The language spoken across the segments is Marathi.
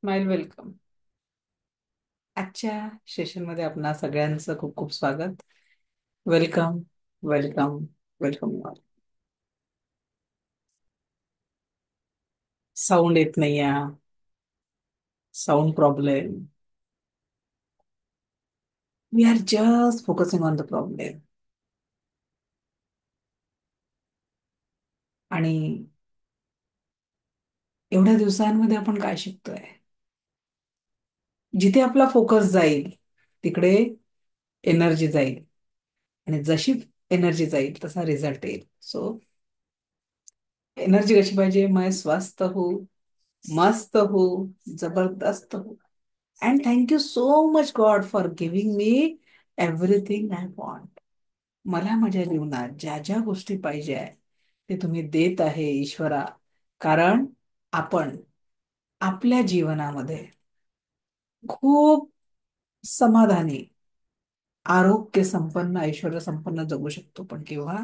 Smile welcome. आजच्या सेशनमध्ये आपणा सगळ्यांचं खूप खूप स्वागत. वेलकम. वेलकम. वेलकम. साऊंड येत नाही. Sound problem. We are just focusing on the problem. आणि एवढ्या दिवसांमध्ये आपण काय शिकतोय? जिथे आपला फोकस जाईल तिकडे एनर्जी जाईल, आणि जशी एनर्जी जाईल तसा रिझल्ट येईल. सो एनर्जी कशी पाहिजे? मैं स्वस्थ हूँ, मस्त हूँ, जबरदस्त हूँ. And thank you so much God for giving me everything I want. मला माझ्या जीवनात ज्या ज्या गोष्टी पाहिजे आहे ते तुम्ही देत आहे ईश्वरा. कारण आपण आपल्या जीवनामध्ये खूप समाधानी, आरोग्य संपन्न, ऐश्वर्य संपन्न जगू शकतो. पण केव्हा?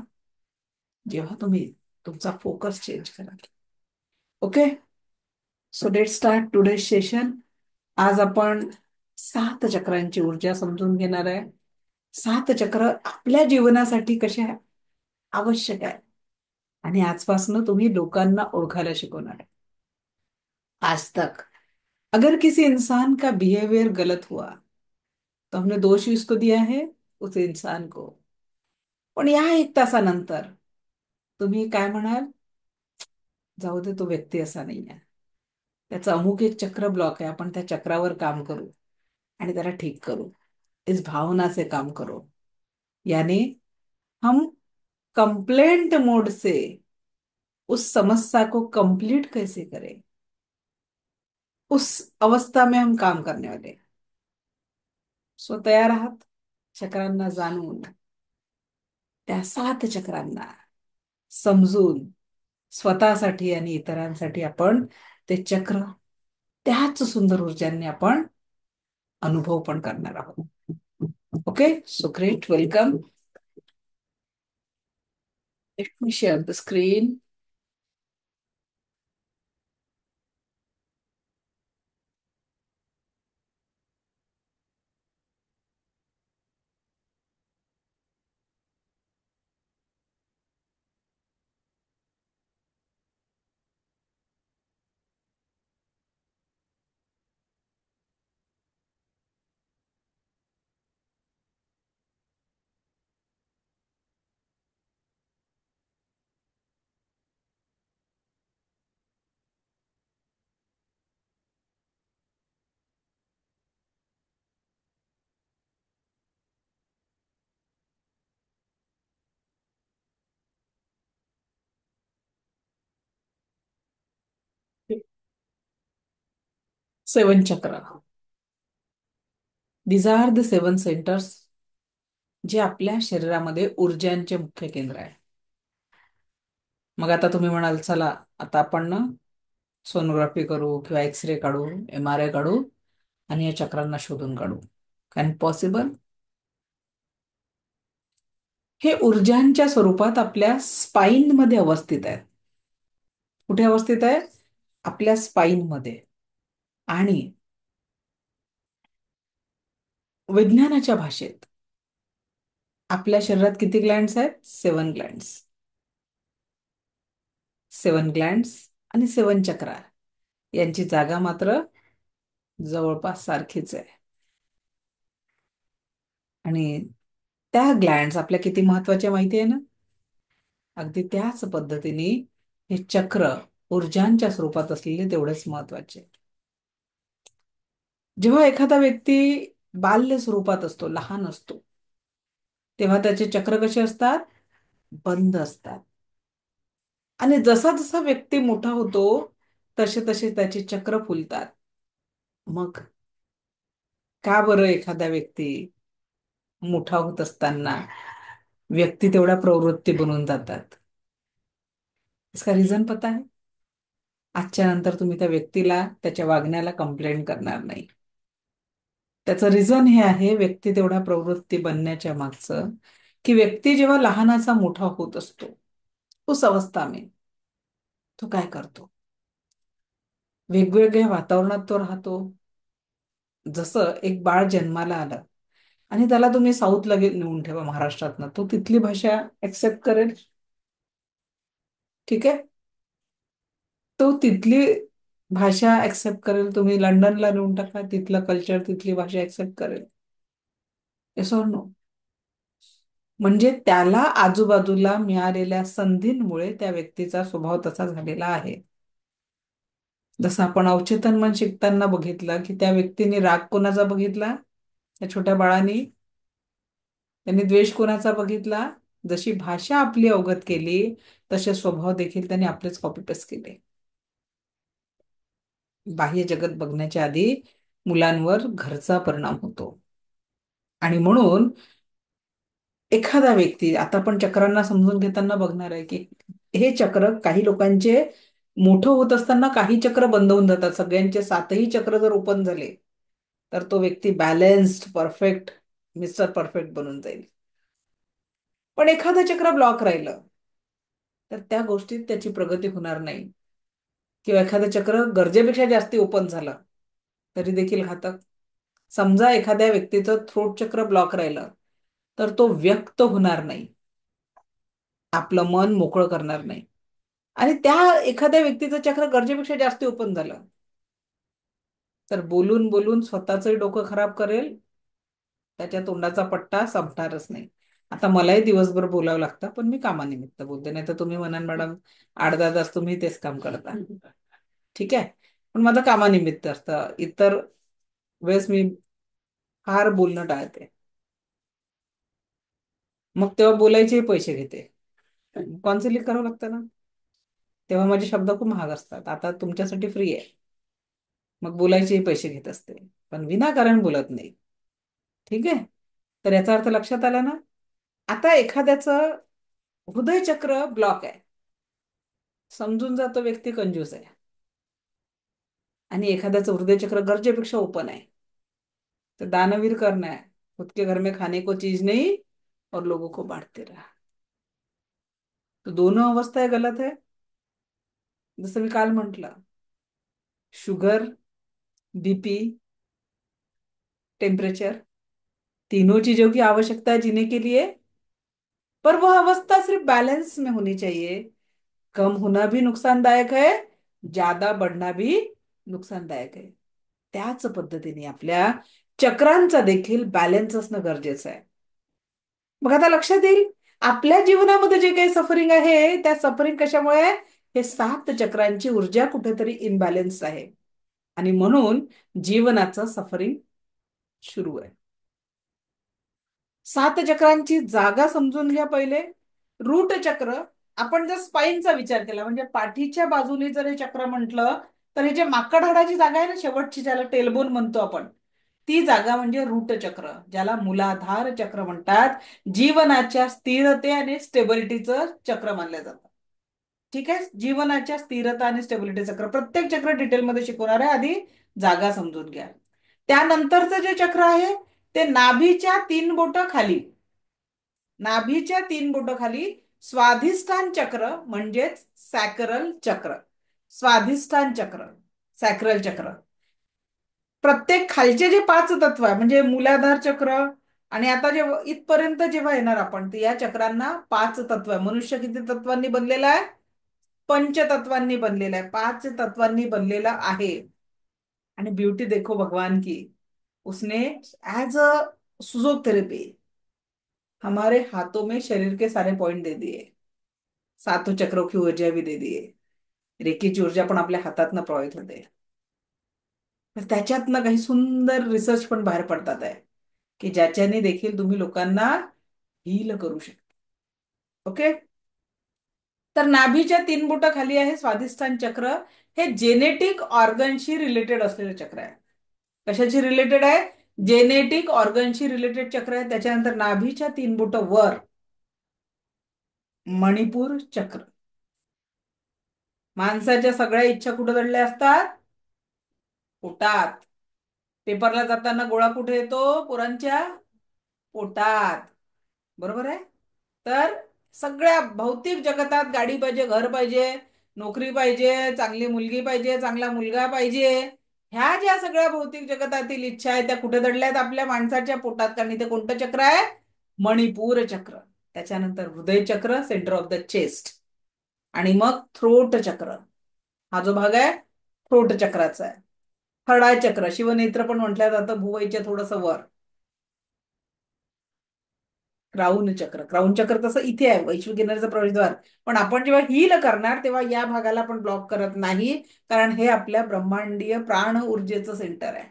जेव्हा तुम्ही तुमचा फोकस चेंज कराल. Okay. So let start today session. आज आपण 7 चक्रांची ऊर्जा समजून घेणार आहे. 7 चक्र आपल्या जीवनासाठी कसे आवश्यक आहे, आणि आजपासून तुम्ही लोकांना ओळखायला शिकवणार आहे. आज तक अगर किसी इंसान का बिहेवियर गलत हुआ तो हमने दोष किसको दिया है? उस इंसान को. पण या 1 तासानंतर तुम्ही काय म्हणाल? जाऊ दे, तो व्यक्ती असा नाही आहे, त्याचं अमुक एक चक्र ब्लॉक आहे, आपण त्या चक्रावर काम करू आणि त्याला ठीक करू. इस भावना से काम करो. यानी हम कंप्लेंट मोड से उस समस्या को कंप्लीट कैसे करें, उस अवस्था में हम काम करने वाले हैं. सो तयार आहात चक्रांना जाणून, त्या 7 चक्रांना समजून, स्वतःसाठी आणि इतरांसाठी आपण ते चक्र त्याच सुंदर ऊर्जांनी आपण अनुभव पण करणार आहोत. Okay. So great. Welcome. Let me share the screen. 7 चक्र. दीज आर द 7 सेंटर्स जे आपल्या शरीरामध्ये ऊर्जांचे मुख्य केंद्र आहे. मग आता तुम्ही म्हणाल, चला आता आपण ना सोनोग्राफी करू किंवा एक्सरे काढू, MRI काढू आणि या चक्रांना शोधून काढू. Can possible? हे ऊर्जांच्या स्वरूपात आपल्या स्पाइन मध्ये अवस्थित आहेत. कुठे अवस्थित आहे? आपल्या स्पाइन मध्ये. आणि विज्ञानाच्या भाषेत आपल्या शरीरात किती ग्लँड्स आहेत? 7 ग्लँड्स. 7 ग्लँड्स आणि 7 चक्रा यांची जागा मात्र जवळपास सारखीच आहे. आणि त्या ग्लँड्स आपल्या किती महत्वाच्या माहिती आहे ना? अगदी त्याच पद्धतीने हे चक्र ऊर्जांच्या स्वरूपात असलेले तेवढेच महत्वाचे. जेव्हा एखादा व्यक्ती बाल्य स्वरूपात असतो, लहान असतो, तेव्हा त्याचे चक्र कसे असतात? बंद असतात. आणि जसा जसा व्यक्ती मोठा होतो तसे तसे त्याचे चक्र फुलतात. मग का बरं एखादा व्यक्ती मोठा होत असताना व्यक्ती तेवढ्या प्रवृत्ती बनून जातात? इसका रिझन पता है? आजच्या नंतर तुम्ही त्या व्यक्तीला त्याच्या वागण्याला कंप्लेंट करणार नाही. त्याचं रिझन हे आहे, व्यक्ती तेवढा प्रवृत्ती बनण्याच्या मागचं, की व्यक्ती जेव्हा लहानाचा मोठा होत असतो उस अवस्था में तो काय करतो? वेगवेगळ्या वातावरणात तो राहतो. जसं एक बाळ जन्माला आलं आणि त्याला तुम्ही साऊथला नेऊन ठेवा महाराष्ट्रातनं, तो तिथली भाषा ऍक्सेप्ट करेल. ठीक आहे. तो तिथली भाषा ऍक्सेप्ट करेल. तुम्ही लंडनला नेऊन टाका, तिथलं कल्चर, तिथली भाषा ऍक्सेप्ट करेल. Yes or no? म्हणजे त्याला आजूबाजूला मिळालेल्या संधींमुळे त्या व्यक्तीचा स्वभाव तसा झालेला आहे. जसं आपण अवचेतन मन शिकताना बघितलं की त्या व्यक्तीने राग कोणाचा बघितला, त्या छोट्या बाळाने. त्यांनी द्वेष कोणाचा बघितला. जशी भाषा आपली अवगत केली तसे स्वभाव देखील त्यांनी आपलेच कॉपी पेस्ट केले. बाह्य जगत बघण्याच्या आधी मुलांवर घरचा परिणाम होतो. आणि म्हणून एखादा व्यक्ती, आता आपण चक्रांना समजून घेताना बघणार आहे की हे चक्र काही लोकांचे मोठं होत असताना काही चक्र बंद होऊन जातात. सगळ्यांचे सातही चक्र जर ओपन झाले तर तो व्यक्ती बॅलन्स्ड, परफेक्ट, मिस्टर परफेक्ट बनून जाईल. पण एखादं चक्र ब्लॉक राहिलं तर त्या गोष्टीत त्याची प्रगती होणार नाही. किंवा एखादं चक्र गरजेपेक्षा जास्ती ओपन झालं तरी देखील घातक. समजा एखाद्या व्यक्तीचं थ्रोट चक्र ब्लॉक राहिलं तर तो व्यक्त होणार नाही, आपलं मन मोकळं करणार नाही. आणि त्या एखाद्या व्यक्तीचं चक्र गरजेपेक्षा जास्त ओपन झालं तर बोलून बोलून स्वतःचंही डोकं खराब करेल. त्याच्या तोंडाचा पट्टा संपणारच नाही. आता मलाही दिवसभर बोलावं लागतं, पण मी कामानिमित्त बोलते. नाही तर तुम्ही म्हणाल मॅडम 8-10 तास तुम्ही तेच काम करता. ठीक आहे. पण माझं कामानिमित्त असतं. इतर वेळेस मी फार बोलणं टाळते. मग तेव्हा बोलायचे पैसे घेते. काउन्सिलिंग करावं लागतं ना. तेव्हा माझे शब्द खूप महाग असतात. आता तुमच्यासाठी फ्री आहे. मग बोलायचेही पैसे घेत असते. पण विनाकारण बोलत नाही. ठीक आहे. तर याचा अर्थ लक्षात आला ना. आता एखाद्याचं हृदयचक्र ब्लॉक आहे, समजून जातो व्यक्ती कंजूस आहे. आणि एखाद्याचं हृदयचक्र गरजेपेक्षा ओपन आहे, तर दानवीर करना है, खुद के घर में खाने को चीज नहीं और लोगों को बांटते रहा. तो दोनों अवस्था गलत है. जसं मी काल म्हटलं, शुगर, बीपी, टेम्परेचर, तीनों चीजों की आवश्यकता है जीने के लिए. पर वह अवस्था सिर्फ बैलेंस में होनी चाहिए. कम होना भी नुकसानदायक है, ज्यादा बढ़ना भी नुकसानदायक है. त्याच पद्धतीने आपल्या चक्रांचा देखील बॅलन्स असणं गरजेचं आहे. मग आता लक्षात येईल आपल्या जीवनामध्ये जे काही सफरिंग आहे त्या सफरिंग कशामुळे आहे? हे 7 चक्रांची ऊर्जा कुठेतरी इनबॅलेन्स आहे. आणि म्हणून जीवनाचं सफरिंग सुरू आहे. 7 चक्रांची जागा समजून घ्या पहिले. रूट चक्र, आपण जर स्पाईनचा विचार केला म्हणजे पाठीच्या बाजूने जर हे चक्र म्हटलं तर हे जे माकड हाडाची जागा आहे ना शेवटची, ज्याला टेलबोन म्हणतो आपण, ती जागा म्हणजे रूट चक्र, ज्याला मूलाधार चक्र म्हणतात. जीवनाच्या स्थिरते आणि स्टेबिलिटीचं चक्र मानलं जातं. ठीक आहे. जीवनाच्या स्थिरता आणि स्टेबिलिटी चक्र प्रत्येक चक्र डिटेलमध्ये शिकवणार आहे. आधी जागा समजून घ्या. त्यानंतरचं जे चक्र आहे ते नाभीच्या 3 बोट खाली, नाभीच्या 3 बोट खाली स्वाधिष्ठान चक्र म्हणजेच सॅक्रल चक्र. स्वाधिष्ठान चक्र, सॅक्रल चक्र. प्रत्येक खालचे जे 5 तत्व आहे म्हणजे मूलाधार चक्र आणि आता जेव्हा इथपर्यंत जेव्हा येणार आपण तर या चक्रांना 5 तत्व आहे. मनुष्य किती तत्वांनी बनलेला आहे? पंचतत्वांनी बनलेला आहे. 5 तत्वांनी बनलेला आहे. आणि ब्यूटी देखो भगवान की, उसने एज अ सुजोक थेरेपी हमारे हाथों में शरीर के सारे पॉइंट दे दिए. 7 चक्रों की ऊर्जा भी दे दिए. रेकीची ऊर्जा पण आपल्या हातातनं प्रवाहित होते. तर त्याच्यातनं काही सुंदर रिसर्च पण बाहेर पडतात आहे की ज्याच्याने देखील तुम्ही लोकांना हील करू शकता. ओके. तर नाभीच्या 3 बोट खाली आहे स्वाधिष्ठान चक्र. हे जेनेटिक ऑर्गनशी रिलेटेड असलेलं चक्र आहे. कशाशी रिलेटेड आहे? जेनेटिक ऑर्गनशी रिलेटेड चक्र आहे. त्याच्यानंतर नाभीच्या 3 बोट वर मणिपूर चक्र. माणसाच्या सगळ्या इच्छा कुठे दडल्या असतात? पोटात. पेपरला जाताना गोळा कुठे येतो? पोरांच्या पोटात. बरोबर आहे. तर सगळ्या भौतिक जगतात गाडी पाहिजे, घर पाहिजे, नोकरी पाहिजे, चांगली मुलगी पाहिजे, चांगला मुलगा पाहिजे. ह्या ज्या सगळ्या भौतिक जगतातील इच्छा आहेत त्या कुठे दडल्यात? आपल्या माणसाच्या पोटात. कारण इथे कोणतं चक्र आहे? मणिपूर चक्र. त्याच्यानंतर हृदय चक्र, सेंटर ऑफ द चेस्ट. आणि मग थ्रोट चक्र. हा जो भाग आहे थ्रोट चक्राचा आहे. थर्ड आय चक्र, शिवनेत्र पण म्हटलं जातं, भुवईच्या थोडस वर. क्राऊन चक्र. क्राऊन चक्र तसं इथे आहे, वैश्विक एनर्जीचा प्रवेशद्वार. पण आपण जेव्हा हील करणार तेव्हा या भागाला आपण ब्लॉक करत नाही, कारण हे आपल्या ब्रह्मांडीय प्राण ऊर्जेचं सेंटर आहे.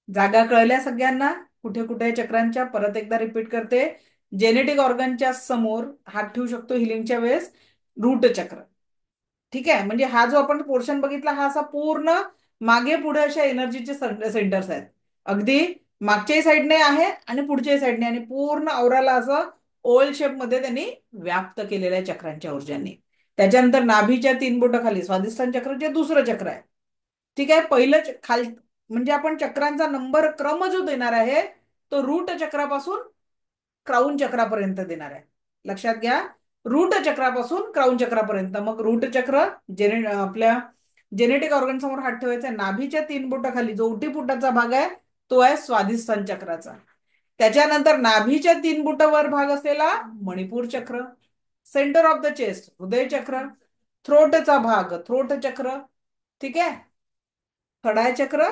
जागा कळल्या सगळ्यांना? कुठे कुठे चक्रांच्या? परत एकदा रिपीट करते. जेनेटिक ऑर्गनच्या समोर हात ठेवू शकतो हिलिंगच्या वेळेस. रूट चक्र. ठीक आहे, म्हणजे हा जो आपण पोर्शन बघितला हा असा पूर्ण मागे पुढे अशा एनर्जीचे सेंटर्स आहेत. अगदी मागच्याही साईडने आहे आणि पुढच्याही साईडने, आणि पूर्ण औराला असं ओल शेप मध्ये त्यांनी व्याप्त केलेल्या आहे चक्रांच्या ऊर्जांनी. त्याच्यानंतर नाभीच्या 3 बोटं खाली स्वादिष्टान चक्र, जे दुसरं चक्र आहे. ठीक आहे, पहिलं खाल म्हणजे आपण चक्रांचा नंबर क्रम जो देणार आहे तो रूट चक्रापासून क्राऊन चक्रापर्यंत देणार आहे. लक्षात घ्या, रूट चक्रापासून क्राऊन चक्रापर्यंत. मग रूट चक्र आपल्या जेनेटिक ऑर्गन समोर हात ठेवायचा. नाभीच्या 3 बोटाखाली जो ओटीपोटाचा भाग आहे तो आहे स्वादिष्टान चक्राचा. त्याच्यानंतर नाभीच्या 3 बोटावर भाग असलेला मणिपूर चक्र. सेंटर ऑफ द चेस्ट हृदय चक्र. थ्रोटचा भाग थ्रोट चक्र. ठीक आहे, खडाय चक्र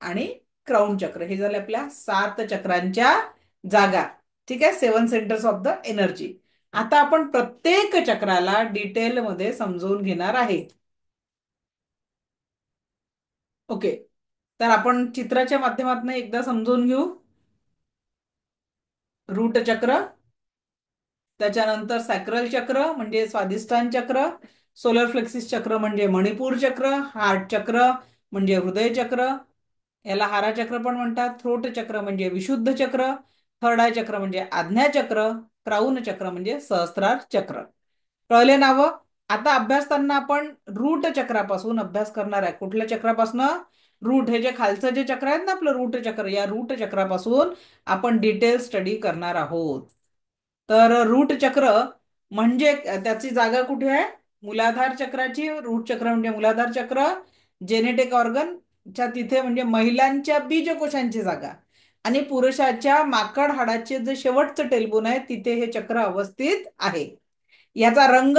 आणि क्राऊन चक्र. हे झाले आपल्या 7 चक्रांच्या जागा. ठीक आहे, 7 सेंटर्स ऑफ द एनर्जी. आता आपण प्रत्येक चक्राला डिटेलमध्ये समजून घेणार आहे. ओके, तर आपण चित्राच्या माध्यमातून एकदा समजून घेऊ. रूट चक्र, त्याच्यानंतर सॅक्रल चक्र म्हणजे स्वादिष्टान चक्र, सोलर फ्लेक्सिस चक्र म्हणजे मणिपूर चक्र, हार्ट चक्र म्हणजे हृदय चक्र, याला हारा चक्र पण म्हणतात, थ्रोट चक्र म्हणजे विशुद्ध चक्र, थर्ड आय चक्र म्हणजे आज्ञा चक्र, क्राऊन चक्र म्हणजे सहस्त्रार चक्र. कळले नाव? आता अभ्यासताना आपण रूट चक्रापासून अभ्यास करणार आहे. कुठल्या चक्रापासून? रूट, हे जे खालचं जे चक्र आहेत ना आपलं रूट चक्र, या रूट चक्रापासून आपण डिटेल स्टडी करणार आहोत. तर रूट चक्र म्हणजे त्याची जागा कुठे आहे? मूलाधार चक्राची. रूट चक्र म्हणजे मूलाधार चक्र. जेनेटिक ऑर्गनच्या तिथे म्हणजे महिलांच्या बीजकोशांची जागा. आणि पुरुषाच्या माकड हाडाचे जे शेवटचं टेलबोन आहे तिथे हे चक्र अवस्थित आहे. याचा रंग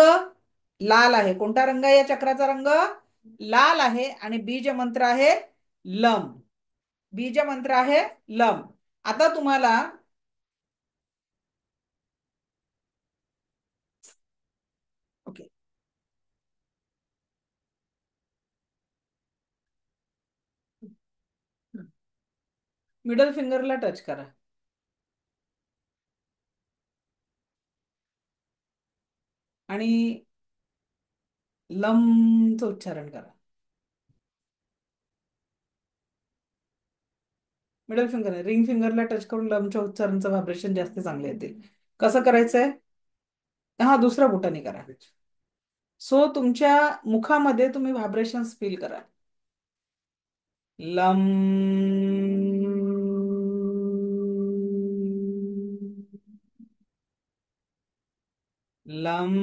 लाल आहे. कोणता रंग आहे या चक्राचा? रंग लाल आहे. आणि बीज मंत्र आहे लम. बीज मंत्र आहे लम. आता तुम्हाला ओके, मिडल फिंगरला टच करा आणि लमचं उच्चारण करा. मिडल फिंगर रिंग फिंगरला टच करून लमच्या उच्चारणचं व्हायब्रेशन जास्त चांगले येतील. कसं करायचंय? हा, दुसऱ्या बोटाने करा. सो तुमच्या मुखामध्ये तुम्ही व्हायब्रेशन्स फील करा. लम. लम.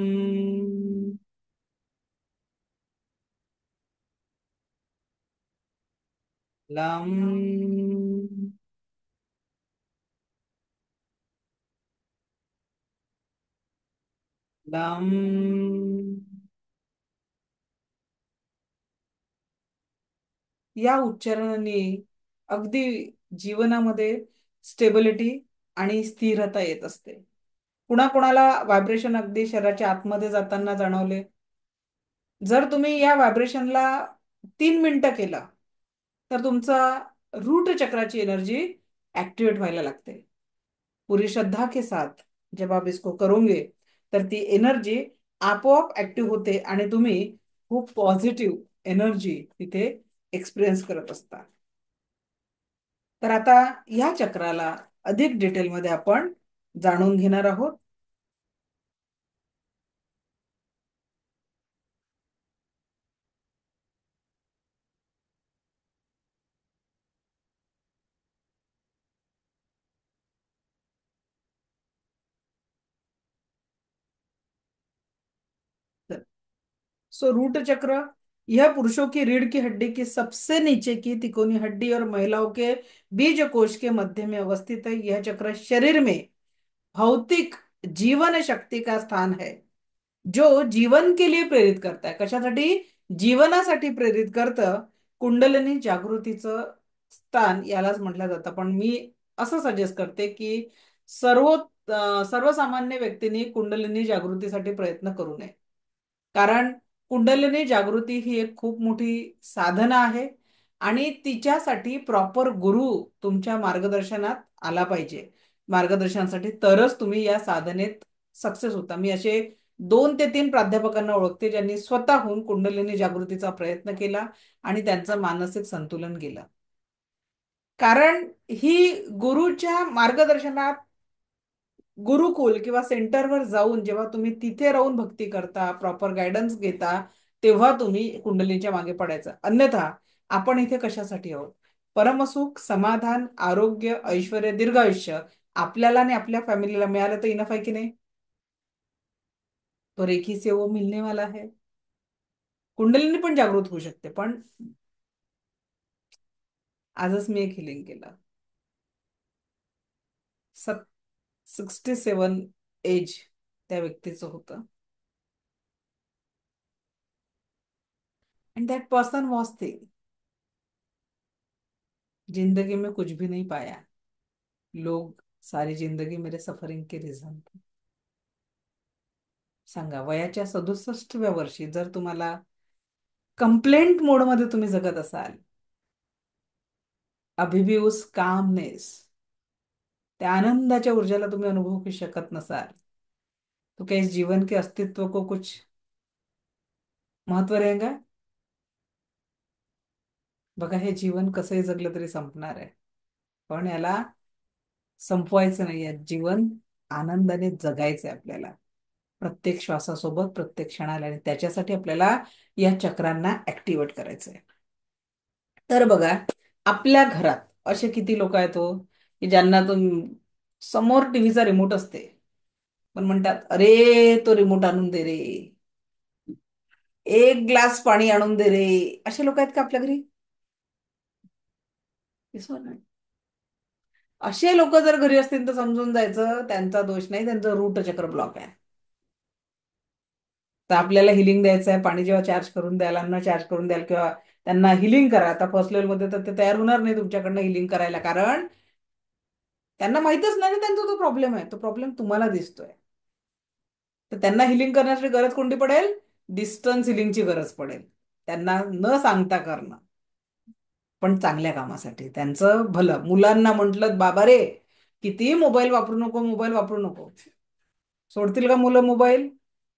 लम. लम. या उच्चारणाने अगदी जीवनामध्ये स्टेबिलिटी आणि स्थिरता येत असते. कुणाकुणाला व्हायब्रेशन अगदी शरीराच्या आतमध्ये जाताना जाणवले. जर तुम्ही या व्हायब्रेशनला 3 मिनिटं केला तर तुमचा रूट चक्राची एनर्जी ऍक्टिवेट व्हायला लागते. पूरी श्रद्धा के साथ जब आप इसको करोगे तर ती एनर्जी आपोआप ऍक्टिव्ह होते आणि तुम्ही खूप पॉझिटिव्ह एनर्जी तिथे एक्सपिरियन्स करत असता. तर आता या चक्राला अधिक डिटेलमध्ये आपण जाणून घेणार आहोत. सो रूट चक्र यह पुरुषों की रीढ़ की हड्डी की सबसे नीचे की तिकोनी हड्डी और महिलाओं के बीज कोश के मध्य में अवस्थित है। यह चक्र शरीर में भौतिक जीवन शक्ती का स्थान है, जो जीवन के लिए प्रेरित करत आहे. कशासाठी? जीवनासाठी प्रेरित करतं. कुंडलिनी जागृतीचं स्थान यालाच म्हटलं जातं. पण मी असं सजेस्ट करते की सर्वसामान्य व्यक्तींनी कुंडलिनी जागृतीसाठी प्रयत्न करू नये. कारण कुंडलिनी जागृती ही एक खूप मोठी साधना आहे आणि तिच्यासाठी प्रॉपर गुरु तुमच्या मार्गदर्शनात आला पाहिजे. मार्गदर्शनासाठी तरच तुम्ही या साधनेत सक्सेस होता. मी असे 2 ते 3 प्राध्यापकांना ओळखते ज्यांनी स्वतःहून कुंडलिनी जागृतीचा प्रयत्न केला आणि त्यांचं मानसिक संतुलन गेलं. कारण ही गुरुच्या मार्गदर्शनात गुरुकुल किंवा सेंटरवर जाऊन जेव्हा तुम्ही तिथे राहून भक्ती करता, प्रॉपर गायडन्स घेता, तेव्हा तुम्ही कुंडलीच्या मागे पडायचं. अन्यथा आपण इथे कशासाठी आहोत? परमसुख, समाधान, आरोग्य, ऐश्वर्य, दीर्घायुष्य आपल्याला आणि आपल्या फॅमिलीला मिळालं तर इनफ आहे की नाही? तो रेखी से वो मिलने वाला है. कुंडलिनी पण जागृत होऊ शकते. पण आजच मी एक हिलिंग केलं. 67 एज त्या व्यक्तीचं होतं. End that person was thing, जिंदगी में कुछ भी नहीं पाया, लोग सारी जिंदगी मेरे सफरिंग के रीजन थे. सांगा, वयाच्या 67व्या वर्षी जर तुम्हाला कंप्लेंट मोडमध्ये तुम्ही जगत असाल, अभी भी उस कामनेस, त्या आनंदाच्या ऊर्जाला तुम्ही अनुभवू शकत नसाल, तो क्या इस जीवन के अस्तित्व को कुछ महत्व रहेगा? बघा, हे जीवन कसंही जगलं तरी संपणार आहे, पण याला संपवायचं नाहीये. जीवन आनंदाने जगायचंय आपल्याला, प्रत्येक श्वासासोबत, प्रत्येक क्षणाला. आणि त्याच्यासाठी आपल्याला या चक्रांना ऍक्टिव्हेट करायचंय. तर बघा, आपल्या घरात असे किती लोक आहेत हो की ज्यांना तो समोर टीव्हीचा रिमोट असते, पण म्हणतात, अरे तो रिमोट आणून दे रे, एक ग्लास पाणी आणून दे रे. असे लोक आहेत का आपल्या घरी? दिसवा नाही. असे लोक जर घरी असतील तर समजून जायचं त्यांचा दोष नाही, त्यांचं रूट चक्र ब्लॉक आहे. तर आपल्याला हिलिंग द्यायचं आहे. पाणी जेव्हा चार्ज करून द्याल, अन्न चार्ज करून द्याल किंवा त्यांना हिलिंग करा. आता फर्स्ट लेवलमध्ये तर ते तयार होणार नाही तुमच्याकडनं हिलिंग करायला, कारण त्यांना माहितच नाही ना त्यांचा तो प्रॉब्लेम आहे. तो प्रॉब्लेम तुम्हाला दिसतोय. तर त्यांना हिलिंग करण्याची गरज कोणती पडेल? डिस्टन्स हिलिंगची गरज पडेल. त्यांना न सांगता करणं, पण चांगल्या कामासाठी, त्यांचं भलं. मुलांना म्हटलं, बाबा रे किती मोबाईल वापरू नको, मोबाईल वापरू नको. सोडतील का मुलं मोबाईल?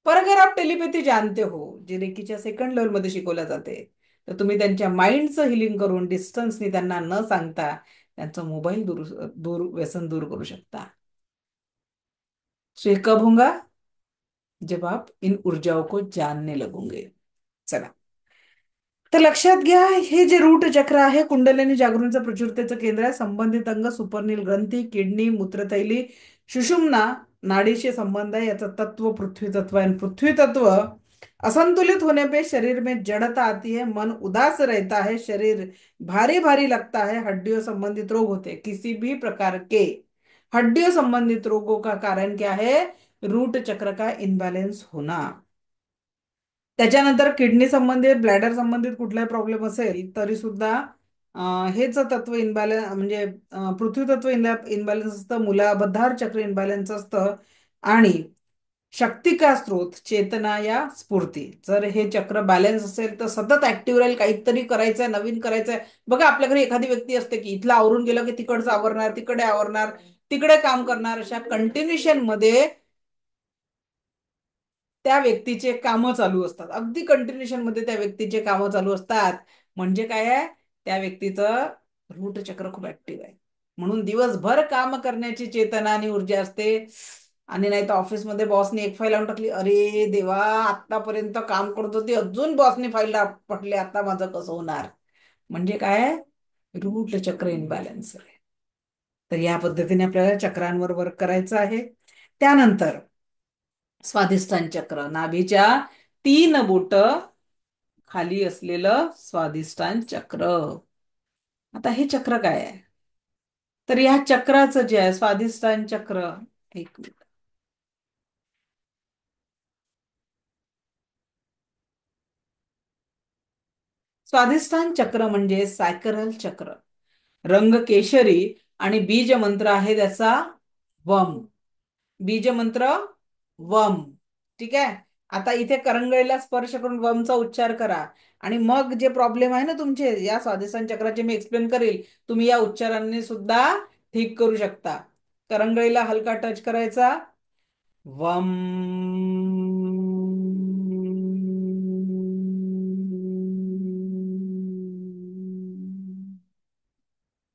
पर अगर आप टेलिपॅथी जानते हो, जी रेकीच्या सेकंड लेवलमध्ये शिकवल्या जाते, तर तुम्ही त्यांच्या माइंडचं हिलिंग करून डिस्टन्सनी त्यांना न सांगता त्यांचं मोबाईल दूर दूर व्यसन दूर करू शकता. सो ये कब होगा? जब आप इन ऊर्जाओं को जानने लगोगे. चला, तर लक्षात घ्या, हे जे रूट चक्र आहे कुंडलिनी जागृतीचं प्रचुरतेचं केंद्र आहे. संबंधित अंग सुपरनील ग्रंथी, किडनी, मूत्रथैली, सुषुम्ना नाडीशी संबंध आहे. याचं तत्व पृथ्वी तत्व आहे. पृथ्वी तत्व असंतुलित होने पे शरीर में जड़ता आती है, मन उदास रहता है, शरीर भारी भारी लगता है, हड्डियों संबंधित रोग होते हैं. किसी भी प्रकार के हड्डियों संबंधित रोगों का कारण क्या है? रूट चक्र का इनबॅलेन्स होना. त्याच्यानंतर किडनी संबंधित, ब्लॅडर संबंधित कुठलाही प्रॉब्लेम असेल तरी सुद्धा हेच तत्व इनबॅलन्स, म्हणजे पृथ्वी तत्व इनबॅलन्स असतं, मूलाधार चक्र इनबॅलन्स असतं. आणि शक्ती का स्रोत, चेतना या स्फूर्ती, जर हे चक्र बॅलन्स असेल तर सतत ऍक्टिव्ह राहील, काहीतरी करायचंय, नवीन करायचंय. बघा, आपल्या घरी एखादी व्यक्ती असते की इथलं आवरून गेलं की तिकडचं आवरणार, तिकडे आवरणार, तिकडे काम करणार. अशा कंटिन्युएशन मध्ये त्या व्यक्तीचे कामं चालू असतात. अगदी कंटिन्युएशन मध्ये त्या व्यक्तीचे कामं चालू असतात. म्हणजे काय आहे? त्या व्यक्तीचं रूट चक्र खूप ऍक्टिव्ह आहे. म्हणून दिवसभर काम करण्याची चेतना आणि ऊर्जा असते. आणि नाही तर ऑफिसमध्ये बॉसने एक फाईल आणून टाकली, अरे देवा, आतापर्यंत काम करत होती, अजून बॉसने फाईल पटले, आता माझं कसं होणार? म्हणजे काय? रूट चक्र इनबॅलन्स आहे. तर या पद्धतीने आपल्याला चक्रांवर वर्क करायचं आहे. त्यानंतर स्वाधिष्ठान चक्र, नाभीच्या तीन बोट खाली असलेलं स्वाधिष्ठान चक्र. आता हे चक्र काय आहे? तर या चक्राचं जे आहे स्वाधिष्ठान चक्र, एक मिनिट. स्वाधिष्ठान चक्र म्हणजे सायकरल चक्र. रंग केशरी आणि बीज मंत्र आहे त्याचा वम. बीज मंत्र वम. ठीक आहे. आता इथे करंगळीला स्पर्श करून वमचा उच्चार करा. आणि मग जे प्रॉब्लेम आहे ना तुमचे या स्वादिष्टान चक्राचे मी एक्सप्लेन करेल, तुम्ही या उच्चारांनी सुद्धा ठीक करू शकता. करंगळीला हलका टच करायचा. वम.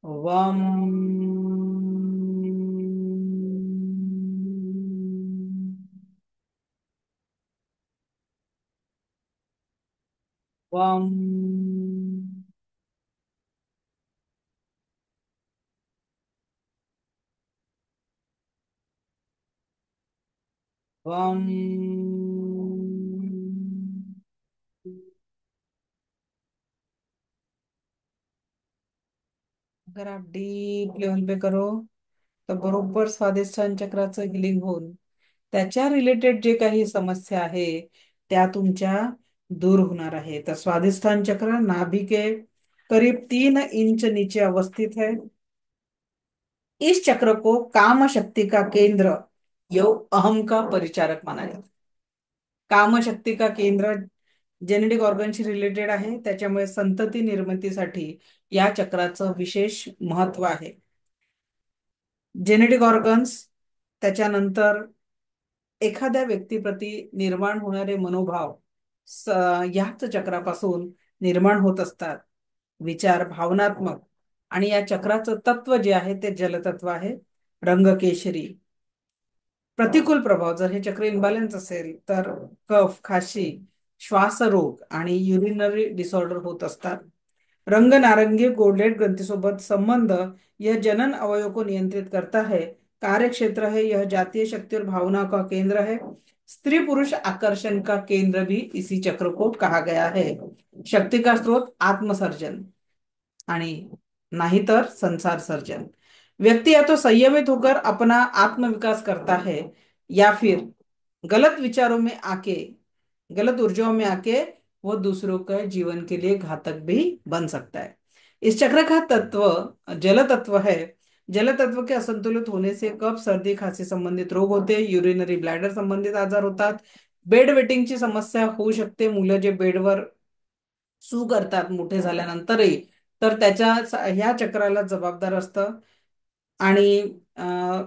वम. वम. वम. अगर आप डीप लेवल पे करो तर बरोबर स्वादिष्टान चक्राचं हिलिंग होऊन त्याच्या रिलेटेड जे काही समस्या आहे त्या तुमच्या दूर होणार आहे. तर स्वादिष्टान चक्र नाभि के करीब 3 इंच नीचे अवस्थित है. इस चक्र को काम शक्ति का केंद्र यो अहम का परिचारक माना जाता है. काम शक्ति का केंद्र जेनेटिक ऑर्गनशी रिलेटेड आहे, त्याच्यामुळे संतती निर्मितीसाठी या चक्राचं विशेष महत्व आहे. जेनेटिक ऑर्गन्स, त्याच्यानंतर एखाद्या व्यक्तीप्रती निर्माण होणारे मनोभाव स- याच चक्रापासून निर्माण होत असतात. विचार भावनात्मक. आणि या चक्राचं तत्व जे आहे ते जलतत्व आहे. रंग केशरी. प्रतिकूल प्रभाव जर हे चक्र इम्बॅलन्स असेल तर कफ, खाशी, श्वासरोग आणि युरिनरी डिसऑर्डर होत असतात. रंग नारंगी गोल्डेट ग्रंथि संबंध यह जनन अवयव को नियंत्रित करता है. कार्य क्षेत्र है, यह जातीय शक्ति और भावना का केंद्र है. स्त्री पुरुष आकर्षण का केंद्र भी इसी चक्र को कहा गया है. शक्ति का स्रोत आत्मसर्जन आणि नाहीतर संसार सर्जन. व्यक्ति या तो संयमित होकर अपना आत्मविकास करता है या फिर गलत विचारों में आके, गलत ऊर्जाओं में आके वो दूसरों के जीवन के लिए घातक भी बन सकता है. इस चक्र का तत्व जल तत्व है. जल तत्व के असंतुलित होने से कफ, सर्दी, खांसी संबंधित रोग होते, युरिनरी ब्लॅडर संबंधित आजार होतात. बेड वेटिंगची समस्या होऊ शकते. मुलं जे बेडवर सू करतात मोठे झाल्यानंतरही, तर त्याच्या ह्या चक्राला जबाबदार असतं. आणि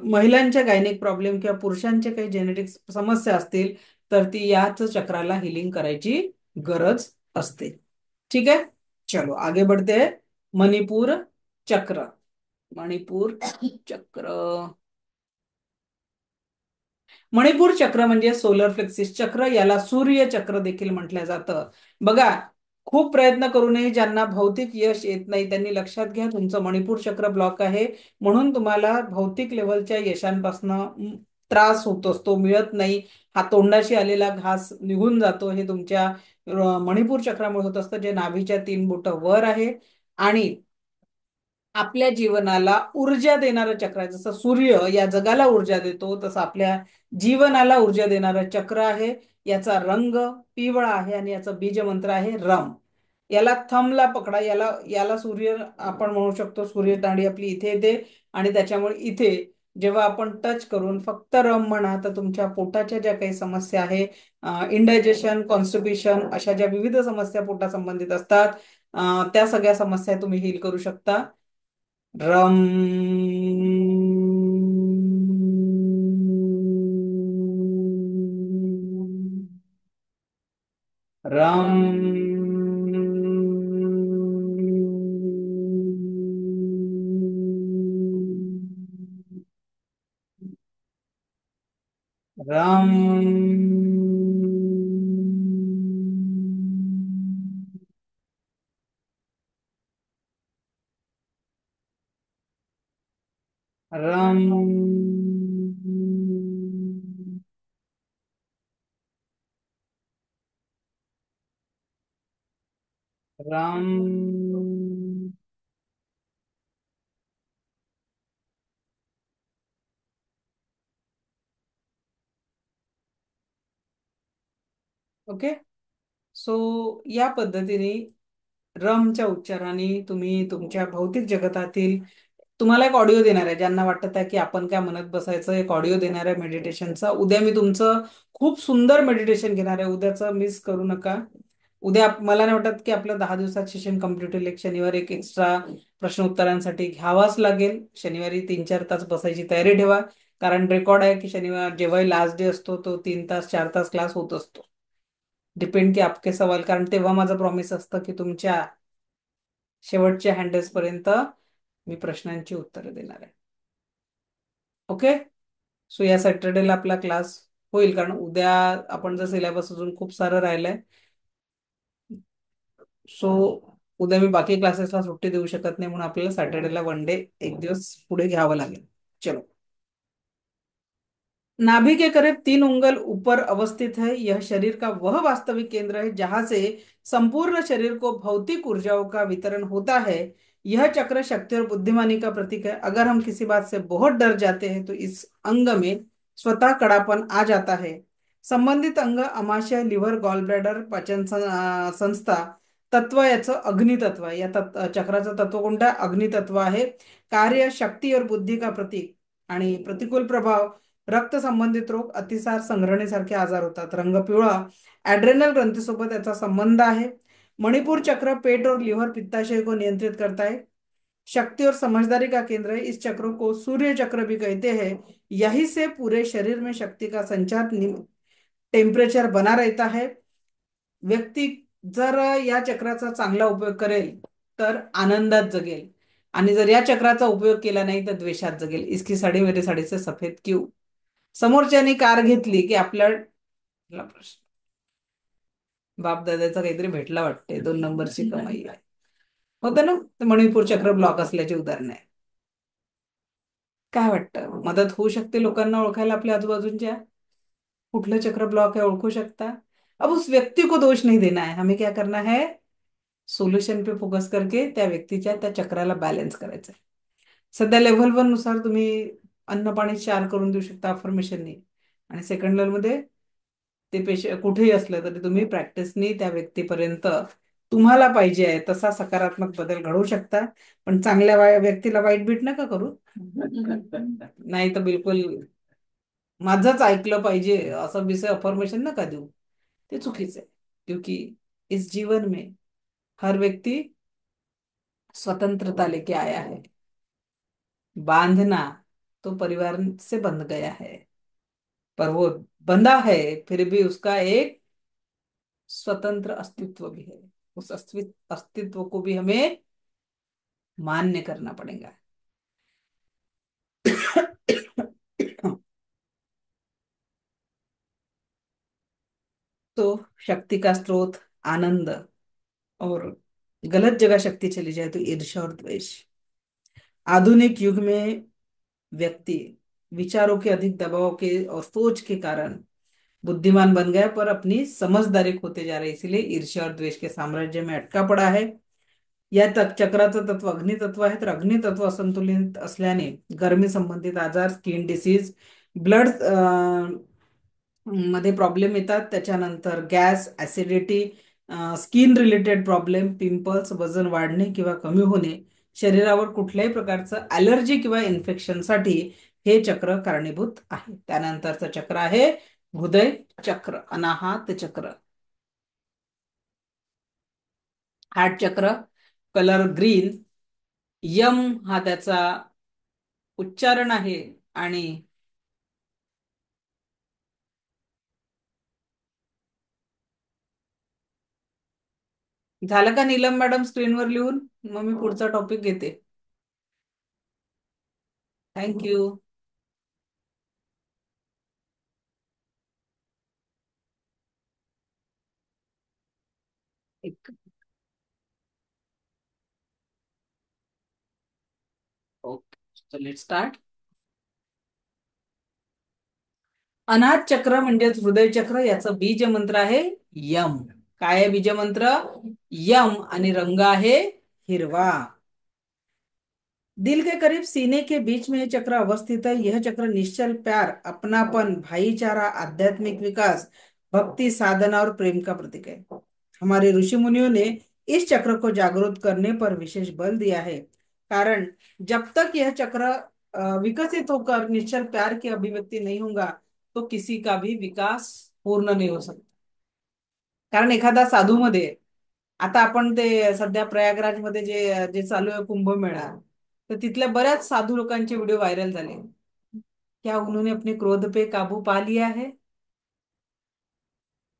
महिलांच्या गायनिक प्रॉब्लेम किंवा पुरुषांचे काही जेनेटिक समस्या असतील तर ती याच चक्राला हिलिंग करायची गरज असते. ठीक है. चलो आगे बढ़ते हैं. मणिपुर चक्र. मणिपुर चक्र. मणिपूर चक्र म्हणजे सोलर फ्लेक्सिस चक्र, याला सूर्य चक्र देखील म्हटलं जातं. बघा, खूप प्रयत्न करूनही ज्यांना भौतिक यश येत नाही त्यांनी लक्षात घ्या तुमचं मणिपूर चक्र ब्लॉक आहे. म्हणून तुम्हाला भौतिक लेवलच्या यशांपासून त्रास होत असतो, मिळत नाही. हा तोंडाशी आलेला घास निघून जातो, हे तुमच्या मणिपूर चक्रामुळे होत असतं, जे नाभीच्या 3 बोट वर आहे. आणि आपल्या जीवनाला ऊर्जा देणारं चक्र आहे. जसं सूर्य या जगाला ऊर्जा देतो तसं आपल्या जीवनाला ऊर्जा देणारं चक्र आहे. याचा रंग पिवळा आहे आणि याचं बीज मंत्र आहे रम. याला थंबला पकडा. याला याला सूर्य आपण म्हणू शकतो. सूर्य तांडी आपली इथे येते आणि त्याच्यामुळे इथे जेव्हा आपण टच करून फक्त रम म्हणा तर तुमच्या पोटाच्या ज्या काही समस्या आहे, इंडायजेशन, कॉन्स्टिपेशन, अशा ज्या विविध समस्या पोटा संबंधित असतात, त्या सगळ्या समस्या तुम्ही हील करू शकता. रम. रम. रम. रम. राम. ओके. सो या पद्धतीने रमच्या उच्चाराने तुम्ही तुमच्या भौतिक जगतातील, तुम्हाला एक ऑडिओ देणार आहे. ज्यांना वाटत आहे की आपण काय म्हणत बसायचं, एक ऑडिओ देणार आहे मेडिटेशनचा. उद्या मी तुमचं खूप सुंदर मेडिटेशन घेणार आहे. उद्याचं मिस करू नका. उद्या मला नाही वाटत की आपलं 10 दिवसात सेशन कम्प्लीट होईल. एक शनिवारी एक एक्स्ट्रा प्रश्न उत्तरांसाठी घ्यावाच लागेल. शनिवारी 3-4 तास बसायची तयारी ठेवा. कारण रेकॉर्ड आहे की शनिवार जेव्हाही लास्ट डे असतो तो 3 तास 4 तास क्लास होत असतो. डिपेंड की आपके सवाल, कारण तेव्हा माझं प्रॉमिस असतं की तुमच्या शेवटच्या हँडल्स पर्यंत मी प्रश्नांची उत्तरं देणार आहे. ओके. सो या सॅटर्डेला आपला क्लास होईल, कारण उद्या आपण जर सिलेबस अजून खूप सारं राहिलंय. सो उद्या मी बाकी क्लासेसला सुट्टी देऊ शकत नाही, म्हणून आपल्याला सॅटर्डेला 1 डे एक दिवस पुढे घ्यावं लागेल. चलो. नाभि के करीब 3 उंगल ऊपर अवस्थित है, यह शरीर का वह वास्तविक केंद्र है जहां से संपूर्ण शरीर को भौतिक ऊर्जाओं का वितरण होता है. यह चक्र शक्ति और बुद्धिमानी का प्रतीक है. अगर हम किसी बात से बहुत डर जाते हैं तो इस अंग में स्वतः कड़ापन आ जाता है. संबंधित अंग अमाशय, लिव्हर, गॉल ब्लॅडर, पचन संस्था. तत्व याचं अग्नितत्व आहे. या चक्राचं तत्व कोणतं आहे? अग्नितत्व आहे. कार्य शक्ती और बुद्धी का प्रतीक. आणि प्रतिकूल प्रभाव, रक्त संबंधित रोग, अतिसार, संग्रहणेसारखे आजार होतात. रंग पिवळा, ऍड्रेनल ग्रंथीसोबत याचा संबंध आहे. मणिपुर चक्र पेट और लिव्हर पित्ताशय को नियंत्रित करता है. शक्ति और समझदारी का केंद्र है. इस चक्र को सूर्य चक्र भी कहते हैं. यही से पूरे शरीर में शक्ति का संचार, टेम्परेचर बना रहता है. व्यक्ती जर या चक्राचा चांगला उपयोग करेल तर आनंदात जगेल, आणि जर या चक्राचा उपयोग केला नाही तर द्वेषात जगेल. इसकी साडी मेरी साडी से सफेद क्यों. समोरच्यानी कार घेतली की आपल्याला प्रश्न, बाप दादाचा काहीतरी भेटला वाटते, 2 नंबरची कमाई आहे. होतं ना, ते मणिपूर चक्र ब्लॉक असल्याचे उदाहरण आहे. काय वाटतं, मदत होऊ शकते लोकांना ओळखायला आपल्या आजूबाजूच्या? कुठलं चक्र ब्लॉक है ओळखू शकता? अब उस व्यक्ति को दोष नहीं देना है, हमें क्या करना है, सोल्युशन पे फोकस करके त्या व्यक्तीच्या त्या चक्राला बॅलन्स करायचं आहे. सध्या लेव्हल 1 नुसार तुम्ही अन्न पाणी चार करून देऊ शकता अफर्मेशननी, आणि सेकंड लेवल मध्ये ते कुठेही असलं तरी तुम्ही प्रॅक्टिसनी त्या व्यक्तीपर्यंत तुम्हाला पाहिजे आहे तसा सकारात्मक बदल घडवू शकता. पण चांगल्या व्यक्तीला वाईट बीट नका करू. नाही तर बिलकुल माझंच ऐकलं पाहिजे असं विषय अफर्मेशन नका देऊ. ते चुकीचं आहे. क्योंकि इस जीवन में हर व्यक्ति स्वतंत्रता लेके आया है. बांधना तो परिवार से बंध गया है, पर वो बंधा है फिर भी उसका एक स्वतंत्र अस्तित्व भी है. उस अस्तित्व को भी हमें मान्य करना पड़ेगा. तो शक्ति का स्रोत आनंद, और गलत जगह शक्ति चली जाए तो ईर्ष्या और द्वेष. आधुनिक युग में व्यक्ति विचारों के अधिक दबाव के और सोच के कारण बुद्धिमान बन गया, पर अपनी समझदारी खोते जा रहे, इसीलिए ईर्ष्या और द्वेष के साम्राज्य में अटका पडा है. या चक्राचं तत्व अग्नितत्व आहे, तर अग्नितत्व असंतुलित असल्याने गरमी संबंधित आजार, स्किन डिसीज, ब्लड मध्ये प्रॉब्लेम येतात. त्याच्यानंतर gas, acidity, skin related problem, pimples, वजन वाढणे किंवा कमी होणे, शरीरावर कुठल्याही प्रकारचं ऍलर्जी किंवा इन्फेक्शनसाठी हे चक्र कारणीभूत आहे. त्यानंतरचं चक्र आहे हृदय चक्र, अनाहत चक्र. हार्ट चक्र, कलर ग्रीन, यम हा त्याचा उच्चारण आहे. आणि झालं का नीलम मॅडम स्क्रीनवर लिहून? मग मी पुढचा टॉपिक घेते. थँक्यू. एक. Okay, let start. अनाथ चक्र म्हणजेच हृदय चक्र, याचं बीज मंत्र आहे यम. काय आहे बीजमंत्र? यम, आणि रंग आहे हिरवा. दिल के करीब सीने के बीच में यह चक्र अवस्थित है। यह चक्र निश्चल प्यार, अपनापन, भाईचारा, आध्यात्मिक विकास, भक्ति, साधना और प्रेम का प्रतीक है। हमारे ऋषि मुनियों ने इस चक्र को जागृत करने पर विशेष बल दिया है। कारण जब तक यह चक्र विकसित होकर निश्चल प्यार की अभिव्यक्ति नहीं होगा, तो किसी का भी विकास पूर्ण नहीं हो सकता। कारण एखादा साधूमध्ये, आता आपण ते सध्या प्रयागराजमध्ये जे जे चालू आहे कुंभमेळा, तर तिथल्या बऱ्याच साधू लोकांचे व्हिडिओ व्हायरल झाले. क्या उन्होंने अपने क्रोध पे काबू पा लिया है?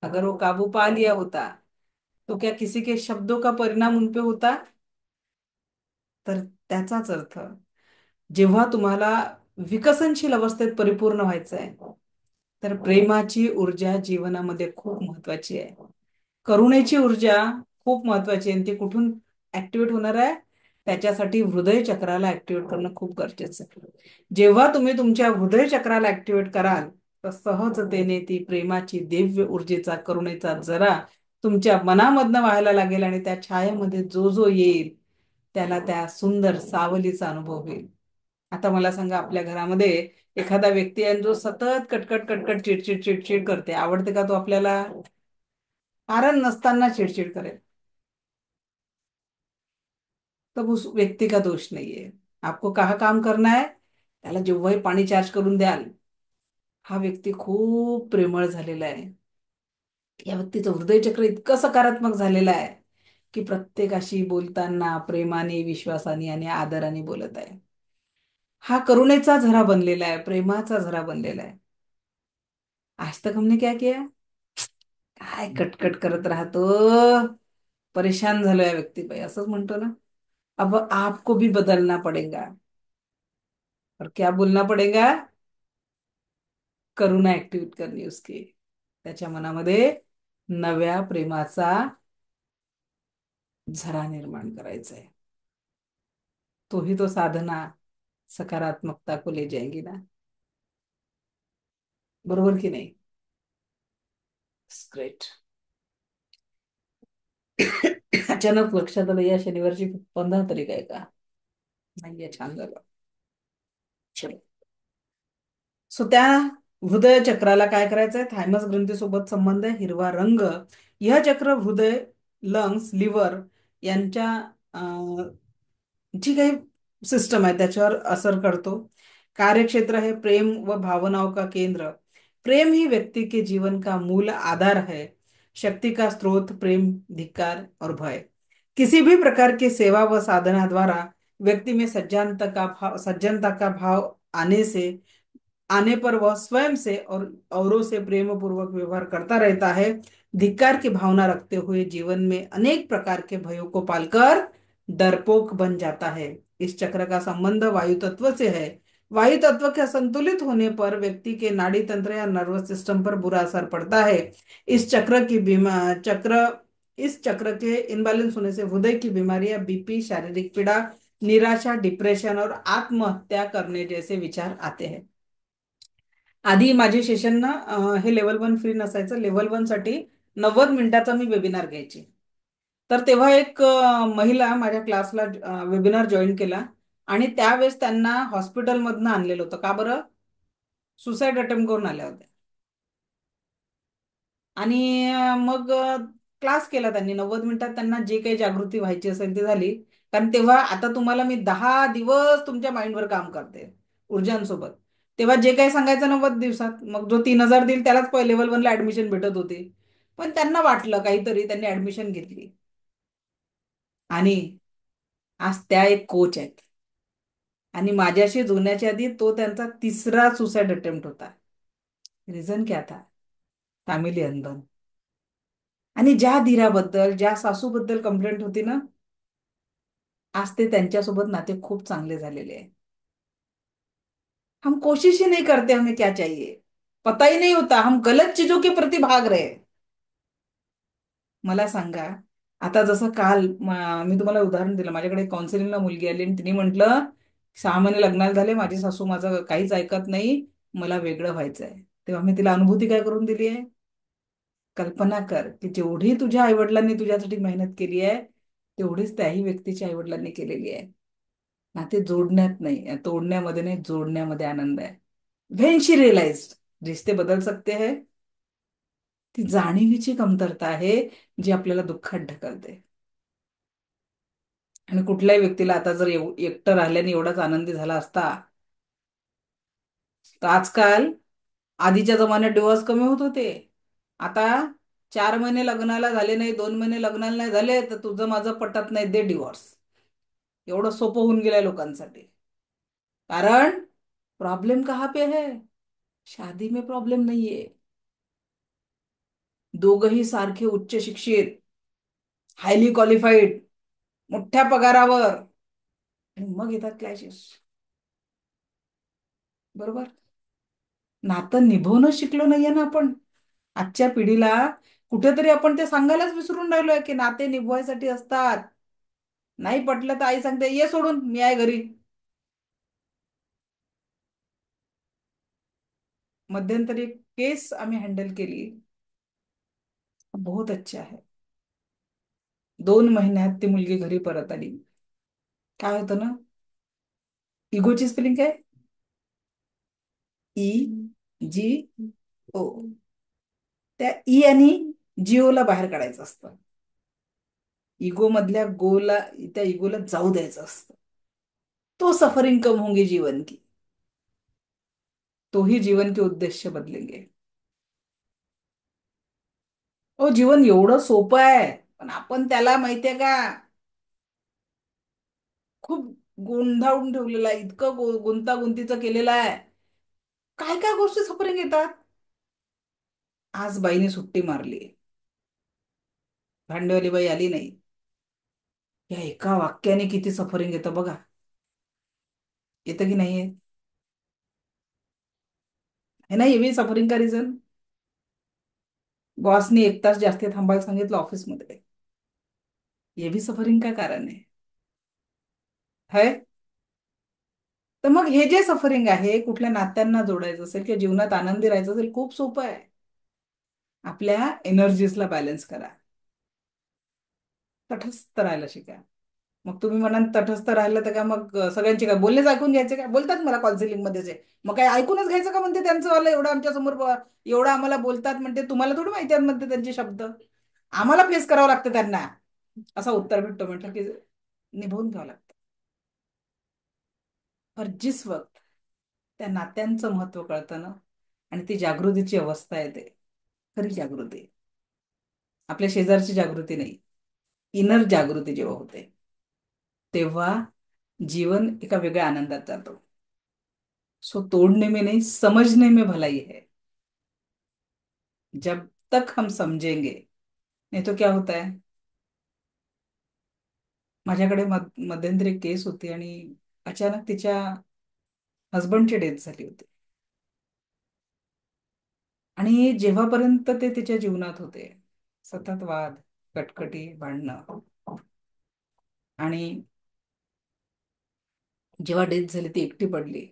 अगर वो काबू पा लिया होता, तो क्या किसी के शब्दों का परिणाम उनपे होता? तर त्याचाच अर्थ, जेव्हा तुम्हाला विकसनशील अवस्थेत परिपूर्ण व्हायचं आहे, तर प्रेमाची ऊर्जा जीवनामध्ये खूप महत्वाची आहे. करुणेची ऊर्जा खूप महत्वाची आहे, आणि ती कुठून ऍक्टिव्हेट होणार आहे? त्याच्यासाठी हृदय चक्राला ऍक्टिव्हेट करणं खूप गरजेचं आहे. जेव्हा तुम्ही तुमच्या हृदय चक्राला ऍक्टिव्हेट कराल, तर सहजतेने ती प्रेमाची दिव्य ऊर्जेचा, करुणेचा जरा तुमच्या मनामधनं व्हायला लागेल, आणि त्या छायेमध्ये जो जो येईल, त्याला त्या सुंदर सावलीचा अनुभव होईल. आता मला सांगा, आपल्या घरामध्ये एखादा व्यक्ती आहे जो सतत कटकट कटकट चिडचिड चिडचिड करते, आवडते का तो आपल्याला? कारण नसताना चिडचिड करेल, तर उस व्यक्ती का दोष नाहीये. आपको कहा काम करना है, त्याला जेव्हाही पाणी चार्ज करून द्याल, हा व्यक्ती खूप प्रेमळ झालेला आहे. या व्यक्तीचं हृदयचक्र इतकं सकारात्मक झालेलं आहे की प्रत्येकाशी बोलताना प्रेमाने, विश्वासाने आणि आदराने बोलत आहे. हा करुणेचा झरा बनलेला आहे, प्रेमाचा झरा बनलेला आहे. आज तक हमने क्या किया? काय कटकट करत राहतो, परेशान झालो या व्यक्ती पायी, असंच म्हणतो ना. अब आपको भी बदलना पड़ेगा. और क्या बोलना पड़ेगा? करुणा ऍक्टिव्हेट करणे उसकी, त्याच्या मनामध्ये नव्या प्रेमाचा झरा निर्माण करायचा आहे. तो ही तो साधना सकारात्मकता को ले जाएंगी ना. बरोबर की नाही? ग्रेट. अचानक लक्षात आलं, या शनिवारची 15 तारीख आहे का? नाहीये, छान झालं. चलो. सो त्या हृदय चक्राला काय करायचंय? थायमस ग्रंथीसोबत संबंध आहे, हिरवा रंग. यह चक्र हृदय, लंग्स, लिव्हर यांच्या जी काही सिस्टम आहे त्याच्यावर असर करतो. कार्यक्षेत्र है प्रेम व भावनाओं का केंद्र. प्रेम ही व्यक्ति के जीवन का मूल आधार है. शक्ति का स्रोत प्रेम, धिक्कार और भय. किसी भी प्रकार की सेवा व साधना द्वारा व्यक्ति में सज्जनता का भाव आने पर वह स्वयं से और औरों से प्रेम पूर्वक व्यवहार करता रहता है. धिक्कार की भावना रखते हुए जीवन में अनेक प्रकार के भयों को पालकर डरपोक बन जाता है. इस चक्र का संबंध वायु तत्व से है. वायु तत्व के असंतुलित होने पर व्यक्ति के नाड़ी तंत्र या नर्वस सिस्टम पर बुरा असर पड़ता है. इस चक्र की बीमा चक्र इस चक्र के इनबैलेंस होने से हृदय की बीमारियां, बीपी, शारीरिक पीड़ा, निराशा, डिप्रेशन और आत्महत्या करने जैसे विचार आते हैं. आधी माझे सेशन ना, हे लेवल 1 फ्री नसायचं. लेवल 1 साठी 90 मिनिटाचा मी वेबिनार घ्यायचे. तर तेव्हा एक महिला माझ्या क्लासला वेबिनार जॉईन केला, आणि त्यावेळेस त्यांना हॉस्पिटलमधनं आणलेलं होतं. का बरं? सुसाईड अटेम्प्ट करून आल्या होत्या. आणि मग क्लास केला त्यांनी. 90 मिनिटात त्यांना जे काही जागृती व्हायची असेल ती झाली. कारण तेव्हा, आता तुम्हाला मी 10 दिवस तुमच्या माइंडवर काम करते ऊर्जांसोबत, तेव्हा जे काही सांगायचं 90 दिवसात, मग जो 3,000 देईल त्यालाच पहिले लेवल 1ला ऍडमिशन भेटत होती. पण त्यांना वाटलं काहीतरी, त्यांनी ऍडमिशन घेतली, आणि आज त्या एक कोच आहेत. आणि माझ्याशी जोडण्याच्या आधी तो त्यांचा तिसरा सुसाईड अटेम्प्ट होता. रिझन क्या था? फॅमिली अनबन. आणि ज्या धीराबद्दल, ज्या सासूबद्दल कंप्लेंट होती ना, आज ते त्यांच्यासोबत नाते खूप चांगले झालेले आहे. हम कोशिश ही नहीं करते हमें क्या चाहिए, पता ही नहीं होता हम गलत चीजों के प्रति भाग रहे हैं. मला सांगा, आता जसं काल मी तुम्हाला उदाहरण दिलं, माझ्याकडे काउन्सिलिंगला मुलगी आली आणि तिने म्हटलं, 6 महिने लग्नाला झाले, माझी सासू माझं काहीच ऐकत नाही, मला वेगळं व्हायचं आहे. तेव्हा मी तिला अनुभूती काय करून दिली आहे? कल्पना कर की जेवढी तुझ्या आईवडिलांनी तुझ्यासाठी मेहनत केली आहे तेवढीच त्याही व्यक्तीच्या आईवडिलांनी केलेली आहे. नाते जोडण्यात नाही, तोडण्यामध्ये नाही, जोडण्यामध्ये आनंद आहे. व्हेन शी रिअलाइज रिश्ते बदल सकते हैं, ती जाणीवीची कमतरता आहे जी आपल्याला दुःखात ढकलते. आणि कुठल्याही व्यक्तीला आता जर एकटं राहिल्याने एवढाच आनंदी झाला असता तर आजकाल, आधीच्या जमान्यात डिवोर्स कमी होत होते. आता 4 महिने लग्नाला झाले नाही, 2 महिने लग्नाला नाही झाले तर तुझं माझं पटत नाही, दे डिवोर्स. एवढं सोपं होऊन गेलंय लोकांसाठी. कारण प्रॉब्लेम कहाँ पे है? शादी में प्रॉब्लेम नाहीये. दोघही सारखे उच्च शिक्षित, हायली क्वालिफाईड, मोठ्या पगारावर, आणि मग येतात क्लॅशेस. बरोबर. नातं निभवणं शिकलो नाहीये ना आपण आजच्या पिढीला. कुठेतरी आपण ते सांगायलाच विसरून राहिलोय की नाते निभवायसाठी असतात. नाही पटलं तर आई सांगते ये सोडून, मी आहे घरी. मध्यंतरी एक केस आम्ही हँडल केली, बहुत अच्छा है. 2 महिन्यात ती मुलगी घरी परत आली. काय होतं ना, इगोची स्पेलिंग काय? EGO. त्या ई आणि जिओला बाहेर काढायचं असतं. इगो मधल्या गोला, त्या इगोला जाऊ द्यायचं असतं. तो सफरिंग कम होंगे जीवन की, तो ही जीवन के उद्देश्य बदलेंगे. ओ, जीवन एवढं सोपं आहे, पण आपण त्याला माहितीये का खूप गोंधळून ठेवलेला आहे, इतकं गुंतागुंतीचं केलेलं आहे. काय काय गोष्टी सफरिंग येतात. आज बाईने सुट्टी मारली, भांडेवाली बाई आली नाही, या एका वाक्याने किती सफरिंग येतं बघा. येतं की नाहीये? है ना, ये भी सफरिंग का रिझन. बॉसने 1 तास जास्त थांबायला सांगितलं ऑफिसमध्ये, ये भी सफरिंग का कारण है. तर मग हे जे सफरिंग आहे, कुठल्या नात्यांना जोडायचं असेल किंवा जीवनात आनंदी राहायचं असेल, खूप सोपं आहे. आपल्या एनर्जीसला बॅलन्स करा, तटस्थ राहायला शिका. मग तुम्ही म्हणाल तटस्थ राहिलं तर का मग सगळ्यांचे काय बोलणेच ऐकून घ्यायचे काय? बोलतात मला काउन्सिलिंग मध्ये जे, मग काय ऐकूनच घ्यायचं का म्हणते त्यांचं वाला, एवढं आमच्या समोर एवढं आम्हाला बोलतात म्हणते, तुम्हाला थोडी माहिती आहेत म्हणते त्यांचे शब्द, आम्हाला फेस करावं लागतं त्यांना. असा उत्तर भेटतो. म्हटलं की निभवून घ्यावं लागतं. पर जिस वक्त त्या नात्यांचं महत्व कळतं ना, आणि ती जागृतीची अवस्था येते, खरी जागृती, आपल्या शेजारची जागृती नाही, इनर जागृती जेव्हा होते, तेव्हा जीवन एका वेगळ्या आनंदात जातो. सो तोड़ने में नहीं, समझने में भलाई है. जब तक हम समझेंगे, नहीं तो क्या होता है. माझ्याकडे मध्यंतरी एक केस होती आणि अचानक तिच्या हस्बंडची डेथ झाली होती. आणि जेव्हापर्यंत ते तिच्या जीवनात होते, सतत वाद, कटकटी, भांडणं. आणि जेव्हा डेथ झाली, ती एकटी पडली,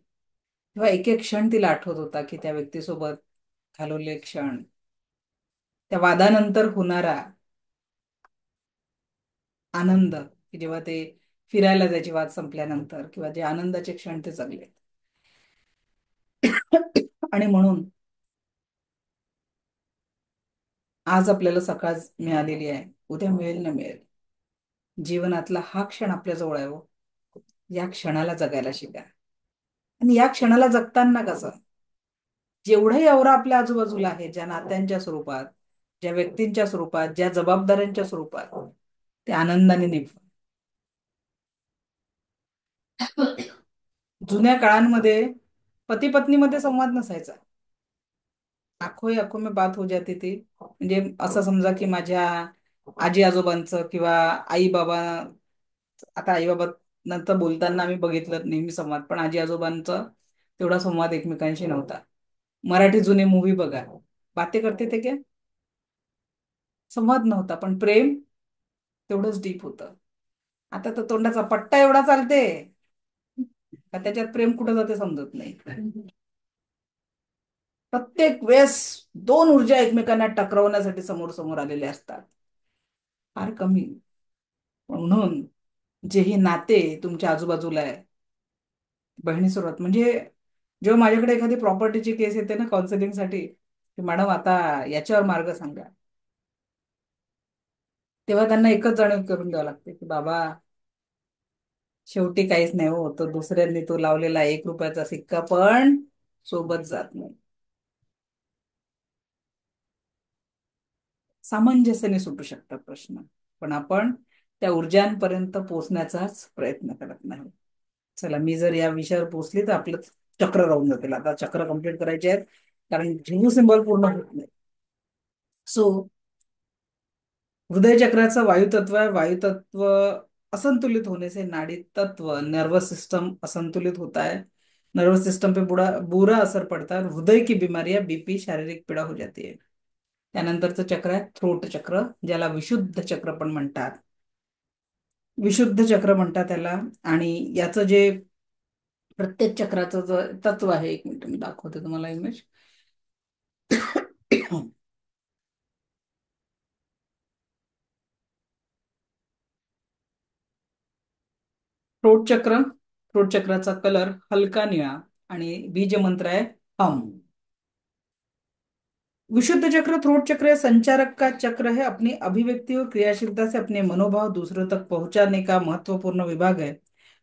तेव्हा एक एक क्षण तिला आठवत होता की त्या व्यक्तीसोबत घालवले क्षण, त्या वादानंतर होणारा आनंद, की जेव्हा ते फिरायला जायचे वाद संपल्यानंतर, किंवा जे आनंदाचे क्षण ते जगले. आणि म्हणून आज आपल्याला सकाळ मिळालेली आहे, उद्या मिळेल ना मिळेल, जीवनातला हा क्षण आपल्या जवळ आहे हो. या क्षणाला जगायला शिका. आणि या क्षणाला जगताना कसं, जेवढंही एवढं आपल्या आजूबाजूला आहे, ज्या नात्यांच्या स्वरूपात, ज्या व्यक्तींच्या स्वरूपात, ज्या जबाबदाऱ्यांच्या स्वरूपात, ते आनंदाने निभवा. जुन्या काळांमध्ये पती पत्नीमध्ये संवाद नसायचा. आखो ही आखो में बात हो जाती थी. म्हणजे असं समजा की माझ्या आजी आजोबांचं किंवा आई बाबा, आता आई बाबा नंतर बोलताना आम्ही बघितलं नेहमी संवाद, पण आजी आजोबांचा तेवढा संवाद एकमेकांशी नव्हता. मराठी जुने मूवी बघा, बाते करते थे क्या, संवाद नव्हता, पण प्रेम तेवढंच डीप होतं. आता तर तोंडाचा पट्टा एवढा चालते का त्याच्यात प्रेम कुठं जाते समजत नाही. प्रत्येक वेळेस दोन ऊर्जा एकमेकांना टकरावण्यासाठी समोर समोर आलेले असतात. फार कमी. म्हणून जे ही नाते तुमच्या आजूबाजूला आहे, बहिणीसोबत म्हणजे जेव्हा माझ्याकडे एखादी प्रॉपर्टीची केस येते ना काउन्सिलिंगसाठी, की मॅडम आता याच्यावर मार्ग सांगा, तेव्हा त्यांना एकच जाणीव करून द्यावं लागते की बाबा, शेवटी काहीच नाही हो, तो दुसऱ्यांनी तो लावलेला 1 रुपयाचा सिक्का पण सोबत जात नाही. सामंजस्याने सुटू शकतात प्रश्न, पण आपण त्या ऊर्जांपर्यंत पोहोचण्याचाच प्रयत्न करत नाही. चला, मी जर या विषयावर पोहोचली तर आपलं चक्र राहून जातील. आता चक्र कंप्लीट करायचे आहेत, कारण झिंगू सिंबल पूर्ण होत नाही. सो हृदय चक्राचं वायुतत्व आहे. वायुतत्व असंतुलित होने से नाड़ी तत्व नर्वस सिस्टम असंतुलित होता है, नर्वस सिस्टम पे बुरा बुरा असर पड़ता है, हृदय की बीमारियां, बीपी, शारीरिक पीड़ा हो जाती है. त्यानंतरचं चक्र आहे थ्रोट चक्र, ज्याला विशुद्ध चक्र पण म्हणतात. विशुद्ध चक्र म्हणतात त्याला. आणि याचं जे प्रत्येक चक्राचं जे तत्व आहे, एक मिनिट मी दाखवते तुम्हाला इमेज. थ्रोट चक्राचा कलर हलका निळा आणि बीज मंत्र आहे हम. विशुद्ध चक्र थ्रोट चक्र संचारक का चक्र है, अपनी अभिव्यक्ति और क्रियाशीलता से अपने मनोभाव दूसरों तक पहुंचाने का महत्वपूर्ण विभाग है.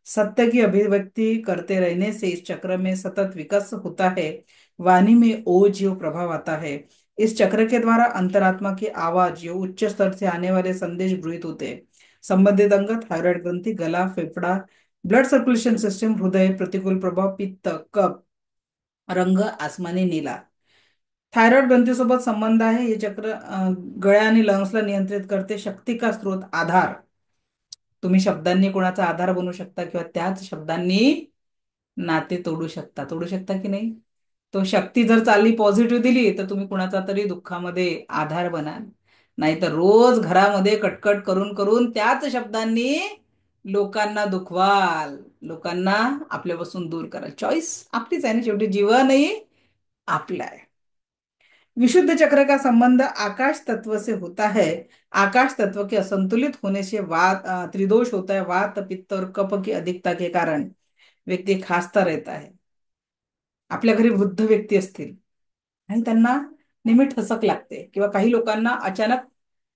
सत्य की अभिव्यक्ति करते रहने से इस चक्र में सतत विकास होता है, वाणी में ओज यो प्रभाव आता है. इस चक्र के द्वारा अंतरात्मा की आवाज यो उच्च स्तर से आने वाले संदेश गृहीत होते हैं. संबंधित अंग थायराइड ग्रंथि, गला, फेफड़ा, ब्लड सर्कुलेशन सिस्टम, हृदय, प्रतिकूल प्रभाव, पित्त, कफ, रंग आसमानी नीला. थायरॉइड ग्रंथीसोबत संबंध आहे. हे चक्र गळ्या आणि लंग्सला नियंत्रित करते. शक्ती का स्रोत, आधार. तुम्ही शब्दांनी कोणाचा आधार बनू शकता किंवा त्याच शब्दांनी नाते तोडू शकता. तोडू शकता की नाही? तो शक्ती जर चालली पॉझिटिव्ह दिली तर तुम्ही कुणाचा तरी दुःखामध्ये आधार बनाल. नाहीतर रोज घरामध्ये कटकट करून करून त्याच शब्दांनी लोकांना दुखवाल, लोकांना आपल्यापासून दूर कराल. चॉईस आपलीच आहे ना, शेवटी जीवनही आपलं आहे. विशुद्ध चक्र का संबंध आकाश तत्व से होता है. आकाश तत्व के असंतुलित होने से वात त्रिदोष होता है. वात, पित्त और कफ की अधिकता के कारण व्यक्ती खासता रहता है. आपल्या घरी वृद्ध व्यक्ती असतील आणि त्यांना नेहमी ठसक लागते, किंवा काही लोकांना अचानक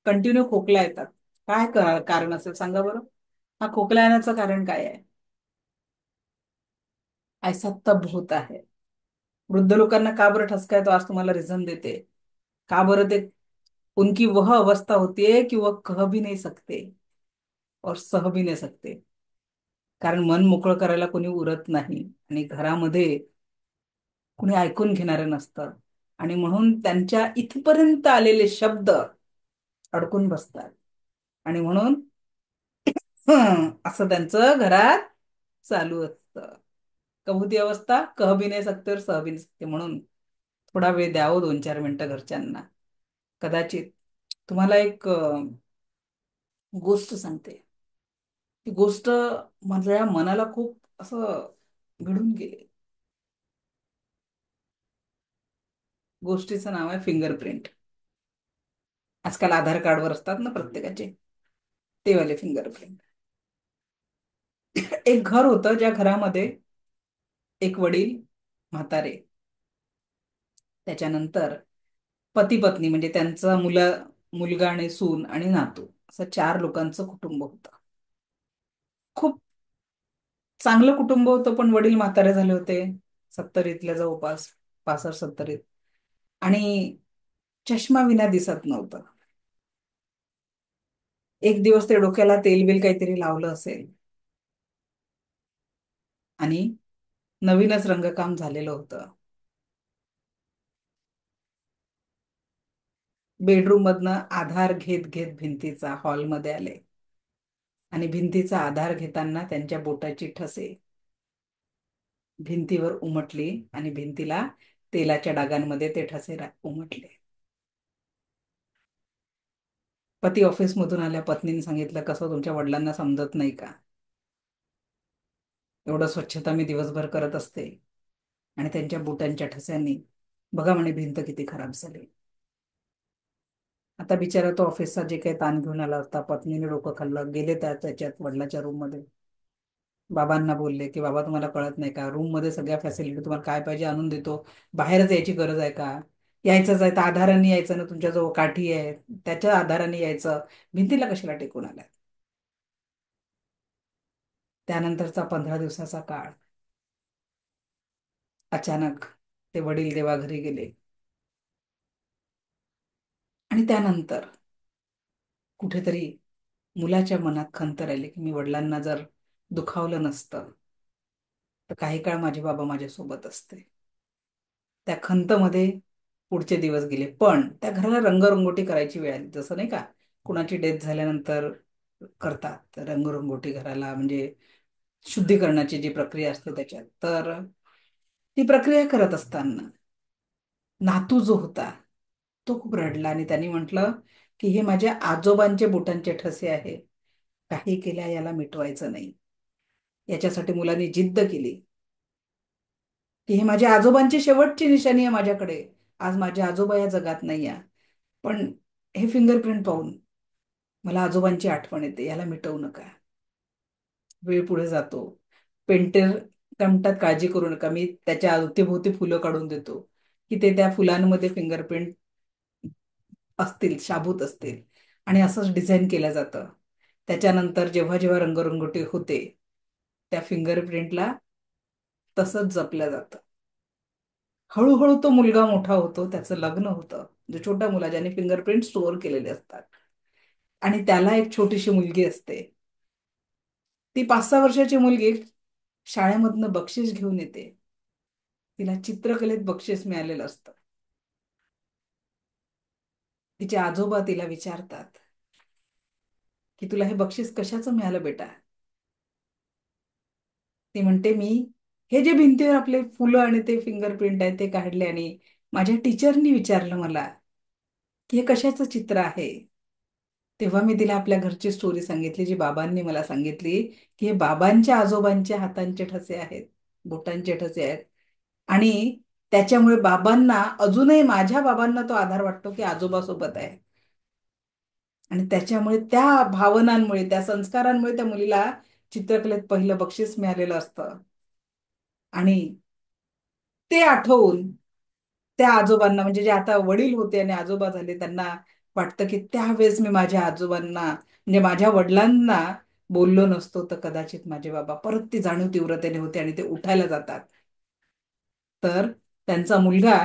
कंटिन्यू खोकला येतात. काय कारण असेल सांगा बरं? हा खोकला येण्याचं कारण काय आहे? ऐसा तब होता है. वृद्ध लोकांना का बरं ठसका येतो, आज तुम्हाला रिझन देते. का बरं ते, उनकी वह अवस्था होती है कि वह कह भी नहीं सकते और सह भी नहीं सकते. कारण मन मोकळं करायला कोणी उरत नाही आणि घरामध्ये कुणी ऐकून घेणारं नसतं, आणि म्हणून त्यांच्या इथपर्यंत आलेले शब्द अडकून बसतात. आणि म्हणून असं त्यांचं घरात चालू असतं. कबुती अवस्था, कह भी नाही सकते और सह भी नाही सकते. म्हणून थोडा वेळ द्यावं, 2-4 मिनिटं घरच्यांना. कदाचित तुम्हाला एक गोष्ट सांगते. ती गोष्ट माझ्या मनाला खूप असं भिडून गेले. गोष्टीचं नाव आहे फिंगरप्रिंट. आजकाल आधार कार्डवर असतात ना प्रत्येकाचे, ते वाले फिंगरप्रिंट. एक घर होतं, ज्या घरामध्ये एक वडील, म्हातारे, त्याच्यानंतर पती पत्नी म्हणजे त्यांचा मुलगा आणि सून आणि नातू, असं 4 लोकांचं कुटुंब होतं. खूप चांगलं कुटुंब होतं, पण वडील म्हातारे झाले होते, 70ल्या जवळपास, 65-70. आणि चष्मा विना दिसत नव्हतं. एक दिवस ते डोक्याला तेल बिल काहीतरी लावलं असेल, आणि नवीनच रंगकाम झालेलं होतं. बेडरूम मधनं आधार घेत घेत भिंतीचा हॉलमध्ये आले, आणि भिंतीचा आधार घेताना त्यांच्या बोटाची ठसे भिंतीवर उमटली, आणि भिंतीला तेलाच्या डागांमध्ये ते ठसे उमटले. पती ऑफिसमधून आल्या, पत्नीने सांगितलं, कसं तुमच्या वडिलांना समजत नाही का? एवढं स्वच्छता मी दिवसभर करत असते, आणि त्यांच्या बुटांच्या ठस्यांनी बघा म्हणे भिंत किती खराब झाली. आता बिचारा तो ऑफिसचा जे काही ताण घेऊन आला होता, पत्नीने डोकं खाल्लं, गेले त्याच्यात वडिलाच्या रूम मध्ये. बाबांना बोलले की बाबा तुम्हाला कळत नाही का, रूम मध्ये सगळ्या फॅसिलिटी तुम्हाला काय पाहिजे आणून देतो, बाहेरच यायची गरज आहे का? यायचंच आहे तर आधाराने यायचं ना, तुमच्याजवळ काठी आहे त्याच्या आधाराने यायचं, भिंतीला कशाला टेकून आलाय? त्यानंतरचा 15 दिवसाचा काळ, अचानक ते वडील देवाघरी गेले. आणि त्यानंतर कुठेतरी मुलाच्या मनात खंत राहिली की मी वडिलांना जर दुखावलं नसतं तर काही काळ माझे बाबा माझ्यासोबत असते. त्या खंतमध्ये पुढचे दिवस गेले, पण त्या घराला रंगरंगोटी करायची वेळ आली. जसं नाही का, कुणाची डेथ झाल्यानंतर करतात रंगरंगोटी घराला, म्हणजे शुद्धीकरणाची जी प्रक्रिया असते त्याच्यात, तर ती प्रक्रिया करत असताना नातू जो होता तो खूप रडला आणि त्यांनी म्हटलं की हे माझ्या आजोबांचे बोटांचे ठसे आहे, काही केल्या याला मिटवायचं नाही. याच्यासाठी मुलांनी जिद्द केली की हे माझ्या आजोबांची शेवटची निशाणी आहे माझ्याकडे, आज माझे आजोबा या जगात नाही आहे, पण हे फिंगरप्रिंट पाहून मला आजोबांची आठवण येते, याला मिटवू नका. वेळ पुढे जातो. पेंटर काय म्हणतात, काळजी करू नका, मी त्याच्या अवतीभोवती फुलं काढून देतो की ते त्या फुलांमध्ये फिंगरप्रिंट असतील, शाबूत असतील, आणि असंच डिझाईन केलं जातं. त्याच्यानंतर जेव्हा जेव्हा रंगरंगोटी होते त्या फिंगरप्रिंटला तसंच जपलं जातं. हळूहळू तो मुलगा मोठा होतो, त्याचं लग्न होतं, जो छोटा मुला ज्याने फिंगरप्रिंट स्टोअर केलेले असतात, आणि त्याला एक छोटीशी मुलगी असते. ती 5-6 वर्षाची मुलगी शाळेमधनं बक्षीस घेऊन येते. तिला चित्रकलेत बक्षीस मिळालेलं असतं. तिचे आजोबा तिला विचारतात की तुला हे बक्षीस कशाचं मिळालं बेटा? ती म्हणते मी हे जे भिंतीवर आपले फुलं आणि ते फिंगरप्रिंट आहे ते काढले, आणि माझ्या टीचरनी विचारलं मला की हे कशाचं चित्र आहे. तेव्हा मी तिला आपल्या घरची स्टोरी सांगितली, जी बाबांनी मला सांगितली, की हे बाबांच्या आजोबांच्या हातांचे ठसे आहेत, बोटांचे ठसे आहेत. आणि त्याच्यामुळे बाबांना अजूनही, माझ्या बाबांना तो आधार वाटतो की आजोबा सोबत आहे. आणि त्याच्यामुळे त्या भावनांमुळे, त्या संस्कारांमुळे त्या मुलीला चित्रकलेत पहिलं बक्षीस मिळालेलं असतं. आणि ते आठवून त्या आजोबांना, म्हणजे जे आता वडील होते आणि आजोबा झाले, त्यांना वाटतं की त्यावेळेस मी माझ्या आजोबांना, म्हणजे माझ्या वडिलांना बोललो नसतो तर कदाचित माझे बाबा, परत ती जाणीव तीव्रतेने होते आणि ते उठायला जातात. तर त्यांचा मुलगा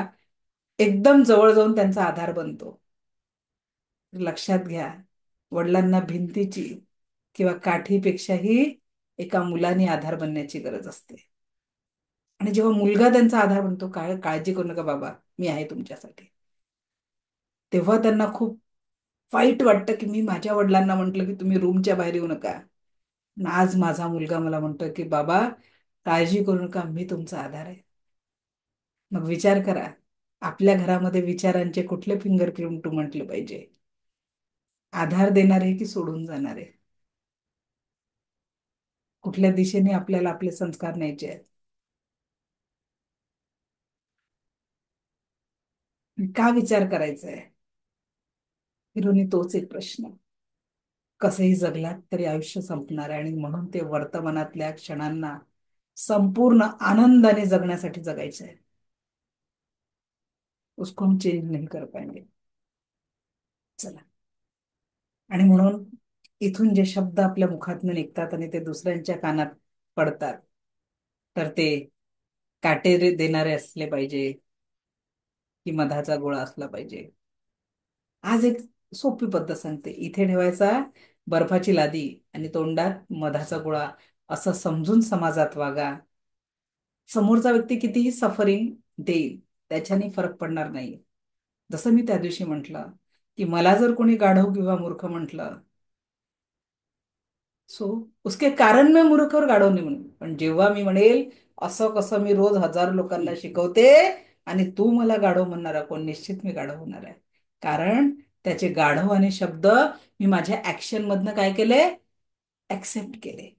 एकदम जवळ जाऊन त्यांचा आधार बनतो. लक्षात घ्या, वडिलांना भिंतीची किंवा काठीपेक्षाही एका मुलाने आधार बनण्याची गरज असते. आणि जेव्हा मुलगा त्यांचा आधार बनतो, काय काळजी करू नका बाबा, मी आहे तुमच्यासाठी, तेव्हा त्यांना खूप वाईट वाटतं की मी माझ्या वडिलांना म्हटलं की तुम्ही रूमच्या बाहेर येऊ नका, आणि आज माझा मुलगा मला म्हणतोय की बाबा काळजी करू नका, मी तुमचा आधार आहे. मग विचार करा, आपल्या घरामध्ये विचारांचे कुठले फिंगरप्रिंट म्हटले पाहिजे? आधार देणारे की सोडून जाणारे? कुठल्या दिशेने आपल्याला आपले संस्कार न्यायचे आहेत? का विचार करायचा आहे? हिरोनी तोच एक प्रश्न. कसंही जगलात तरी आयुष्य संपणार आहे, आणि म्हणून ते वर्तमानातल्या क्षणांना संपूर्ण आनंदाने जगण्यासाठी जगायचं है. उसको हम चेंज नहीं कर पाएंगे. चला. आणि म्हणून इथून जे शब्द आपल्या मुखातून निघतात आणि ते दुसऱ्यांच्या कानात पडतात, तर ते काटेरे देणारे असले पाहिजे की मधाचा गोळा असला पाहिजे. आज एक सोपी पद्धत सांगते, इथे ठेवायचा बर्फाची लादी आणि तोंडात मधाचा गोळा, असं समजून समाजात वागा. समोरचा व्यक्ती कितीही सफरिंग देईल, त्याच्याने फरक पडणार नाही. जसं मी त्या दिवशी म्हटलं की मला जर कोणी गाढव किंवा मूर्ख म्हटलं, सो उसके कारण मैं मूर्ख और गाढव नाही म्हणून, पण जेव्हा मी म्हणेल असं कसं मी रोज हजारो लोकांना शिकवते आणि तू मला गाढव म्हणणारा कोण, निश्चित मी गाढव होणार आहे. कारण त्याचे गाढव आणि शब्द मी माझ्या ऍक्शन मधनं काय केले, ऍक्सेप्ट केले.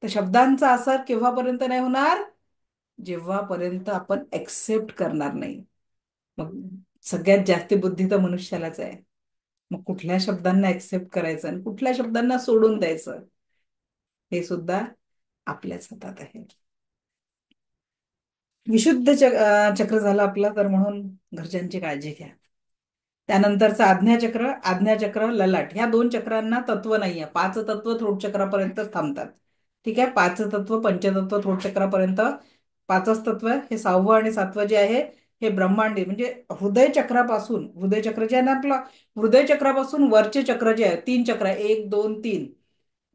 तर शब्दांचा असर केव्हापर्यंत नाही होणार, जेव्हापर्यंत आपण ऍक्सेप्ट करणार नाही. मग सगळ्यात जास्ती बुद्धी तर मनुष्यालाच आहे. मग कुठल्या शब्दांना ऍक्सेप्ट करायचं आणि कुठल्या शब्दांना सोडून द्यायचं, हे सुद्धा आपल्याच हातात आहे. विशुद्ध चक्र झालं आपलं, तर म्हणून घरच्यांची काळजी घ्या. त्यानंतरचं आज्ञाचक्र. आज्ञाचक्र, ललाट, ह्या दोन चक्रांना तत्व नाहीये. पाच तत्व थ्रोट चक्रापर्यंत थांबतात. ठीक आहे, पाच तत्व पंचतत्व थ्रोट चक्रापर्यंत. पाचच तत्व हे 6वं आणि 7वं जे आहे हे ब्रह्मांडी म्हणजे हृदय चक्रापासून, हृदय चक्र जे आहे ना आपलं, हृदय चक्रापासून वरचे चक्र जे आहे, 3 चक्र आहे, 1 2 3.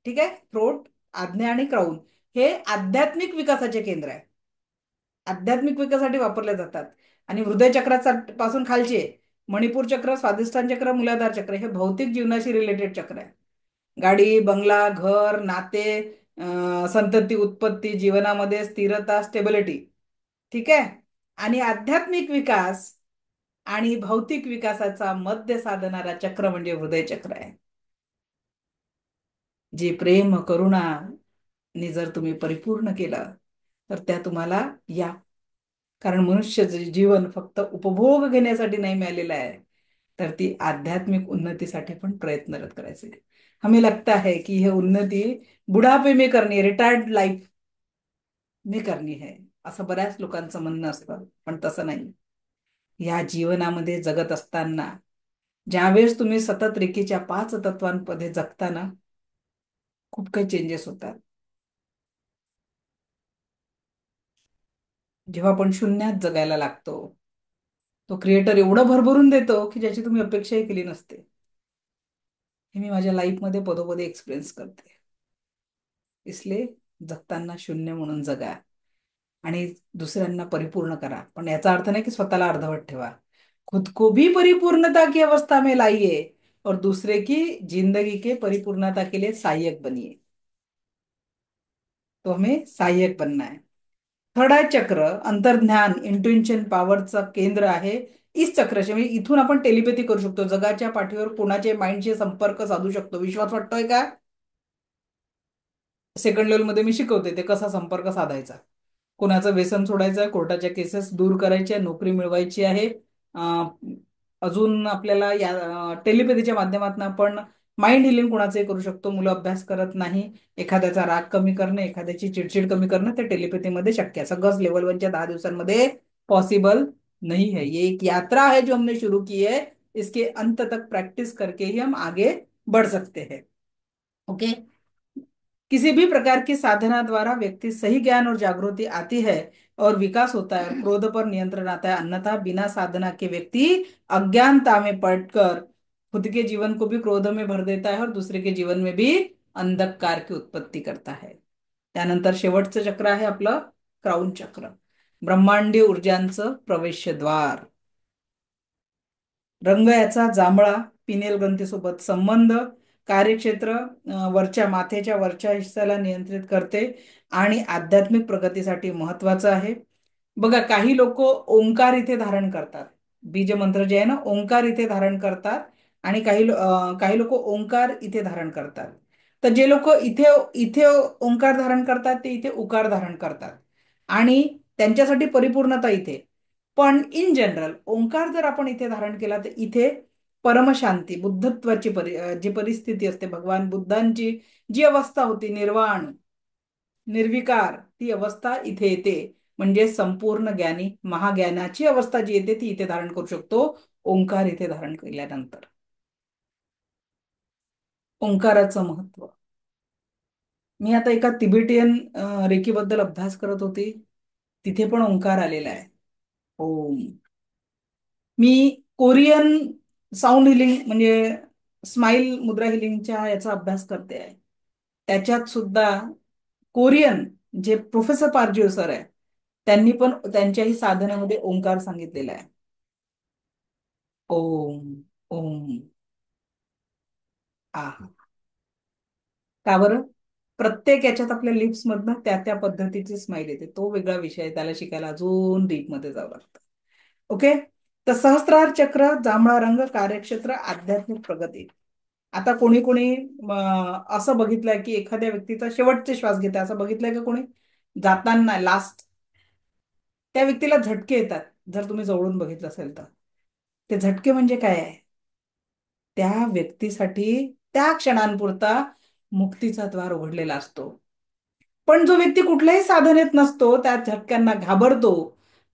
ठीक आहे, थ्रोट, आज्ञा आणि क्राऊन, हे आध्यात्मिक विकासाचे केंद्र आहे. आध्यात्मिक विकासासाठी वापरले जातात. आणि हृदय चक्राचा पासून खालचे मणिपूर चक्र, स्वादिष्ठान चक्र, मूलाधार चक्र, हे भौतिक जीवनाशी रिलेटेड चक्र आहे. गाडी, बंगला, घर, नाते, संतती उत्पत्ती, जीवनामध्ये स्थिरता, स्टेबिलिटी. ठीक आहे. आणि आध्यात्मिक विकास आणि भौतिक विकासाचा मध्य साधणारा चक्र म्हणजे हृदय चक्र आहे. जे प्रेम करुणा जर तुम्ही परिपूर्ण केलं तर त्या तुम्हाला या. कारण मनुष्य जीवन फक्त उपभोग घेण्यासाठी नाही मिळालेलं आहे, तर ती आध्यात्मिक उन्नतीसाठी पण प्रयत्नरत करायचे. हमें लगता है कि यह उन्नति बुढ़ापे में करनी है, रिटायर्ड लाईफ में करनी है, असं बऱ्याच लोकांचं म्हणणं असतं. पण तसं नाही. या जीवनामध्ये जगत असताना ज्यावेळेस तुम्ही सतत रेकीच्या 5 तत्वांमध्ये जगताना खूप काही चेंजेस होतात. जेव्हा आपण शून्यात जगायला लागतो, तो क्रिएटर एवढं भरभरून देतो की ज्याची तुम्ही अपेक्षाही केली नसते. हे मी माझ्या लाईफमध्ये पदोपदी एक्सपिरियन्स करते. इसलिए जगताना शून्य म्हणून जगा आणि दुसऱ्यांना परिपूर्ण करा. पण याचा अर्थ नाही की स्वतःला अर्धवट ठेवा. खुद को भी परिपूर्णता की अवस्था में लाइए और दूसरे की जिंदगी के परिपूर्णता के लिए सहायक बनिए. तो हमें सहाय्यक बनना है. थर्ड आहे चक्र, अंतर्ज्ञान, इंट्युएशन पॉवरचं केंद्र आहे. इस चक्राचे म्हणजे इथून आपण टेलिपॅथी करू शकतो. जगाच्या पाठीवर कोणाचे माइंडशी संपर्क साधू शकतो. विश्वास वाटतोय का? सेकंड लेवलमध्ये मी शिकवते ते कसा संपर्क साधायचा. कोणाचं व्यसन सोडायचं आहे, कोर्टाच्या केसेस दूर करायच्या, नोकरी मिळवायची आहे. अं, अजून आपल्याला या टेलिपॅथीच्या माध्यमातून आपण माइंड हिलिंग कोणाचंही करू शकतो. मुलं अभ्यास करत नाही, एखाद्याचा राग कमी करणं, एखाद्याची चिडचिड कमी करणं, ते टेलिपॅथीमध्ये शक्य आहे. सगळंच लेवल 1च्या 10 दिवसांमध्ये पॉसिबल नहीं है. ये एक यात्रा है जो हमने शुरू की है. इसके अंत तक प्रैक्टिस करके ही हम आगे बढ़ सकते हैं. ओके. किसी भी प्रकार की साधना द्वारा व्यक्ति सही ज्ञान और जागृति आती है और विकास होता है, क्रोध पर नियंत्रण आता है. अन्यथा बिना साधना के व्यक्ति अज्ञानता में पड़कर खुद के जीवन को भी क्रोध में भर देता है और दूसरे के जीवन में भी अंधकार की उत्पत्ती करता है. त्यानंतर शेवटचं चक्र आहे आपलं क्राउन चक्र, ब्रह्मांडीय ऊर्जांचं प्रवेशद्वार. रंग याचा जांभळा, पिनेल ग्रंथीसोबत संबंध, कार्यक्षेत्र, वरच्या माथेच्या वरच्या हिस्साला नियंत्रित करते आणि आध्यात्मिक प्रगतीसाठी महत्वाचं आहे. बघा, काही लोक ओंकार इथे धारण करतात. बीज मंत्र जे आहे ना, ओंकार इथे धारण करतात. आणि काही लोक ओंकार इथे धारण करतात. तर जे लोक इथे इथे ओंकार धारण करतात ते इथे उकार धारण करतात आणि त्यांच्यासाठी परिपूर्णता इथे. पण इन जनरल ओंकार जर आपण इथे धारण केला तर इथे परमशांती, बुद्धत्वाची जी परिस्थिती असते, भगवान बुद्धांची जी अवस्था होती, निर्वाण, निर्विकार, ती अवस्था इथे येते. म्हणजे संपूर्ण ज्ञानी महाज्ञानाची अवस्था जी येते ती इथे धारण करू शकतो ओंकार इथे धारण केल्यानंतर. ओंकाराचं महत्व. मी आता एका तिबेटियन रेकीबद्दल अभ्यास करत होती. तिथे पण ओंकार आलेला आहे, ओम. मी कोरियन साऊंड हिलिंग म्हणजे स्माईल मुद्रा हिलिंगच्या याचा अभ्यास करते आहे. त्याच्यात सुद्धा कोरियन जे प्रोफेसर पारजिओ सर आहे, त्यांनी पण त्यांच्याही साधनेमध्ये ओंकार सांगितलेला आहे. ओम, ओम. आ, का बरं? प्रत्येक याच्यात आपल्या लिप्स मधनं त्या त्या पद्धतीची स्माईल येते. तो वेगळा विषय आहे, त्याला शिकायला अजून डीप मध्ये जावं लागतं. ओके. तर सहस्त्रार चक्र, जांभळा रंग, कार्यक्षेत्र, आध्यात्मिक प्रगती. आता कोणी कोणी असं बघितलंय की एखाद्या व्यक्तीचा शेवटचे श्वास घेते असं बघितलंय का कोणी? जाताना लास्ट त्या व्यक्तीला झटके येतात, जर तुम्ही जवळून बघितलं असेल तर. ते झटके म्हणजे काय आहे? त्या व्यक्तीसाठी त्या क्षणांपुरता मुक्तीचा द्वार उघडलेला असतो. पण जो व्यक्ती कुठल्याही साधनेत नसतो त्या झटक्यांना घाबरतो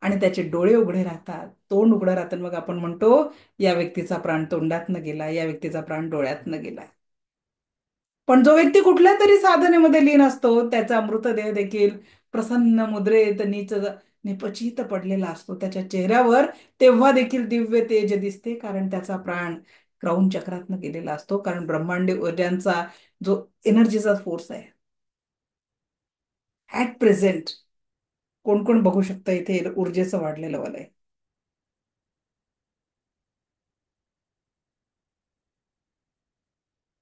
आणि त्याचे डोळे उघडे राहतात, तोंड उघडं राहतं, मग आपण म्हणतो या व्यक्तीचा प्राण तोंडातनं गेला, या व्यक्तीचा प्राण डोळ्यातनं गेला. पण जो व्यक्ती कुठल्या तरी साधनेमध्ये लीन असतो त्याचा मृतदेह देखील प्रसन्न मुद्रेत निपचित पडलेला असतो, त्याच्या चेहऱ्यावर तेव्हा देखील दिव्य तेज दिसते, कारण त्याचा प्राण क्रौंच चक्रातनं गेलेला असतो, कारण ब्रह्मांडी ऊर्जांचा जो एनर्जीचा फोर्स आहे ऍट प्रेझेंट. कोण कोण बघू शकतं इथे ऊर्जेचं वाढलेलं वलय?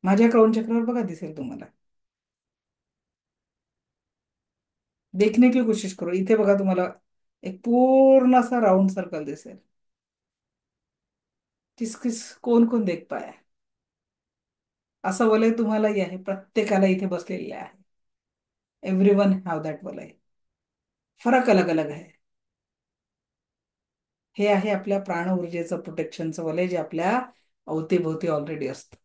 माझ्या क्रौंच चक्रावर बघा, दिसेल तुम्हाला. देखने की कोशिश करो, इथे बघा तुम्हाला एक पूर्ण असा राऊंड सर्कल दिसेल. किस किस कोण कोण देख पाया? असं वलय तुम्हालाही आहे, प्रत्येकाला इथे बसलेले आहे. एव्हरी वन हॅव दॅट वलय. फरक अलग अलग आहे. हे आहे आपल्या प्राण ऊर्जेचं प्रोटेक्शनचं वलय, जे आपल्या अवतीभोवती ऑलरेडी असतं.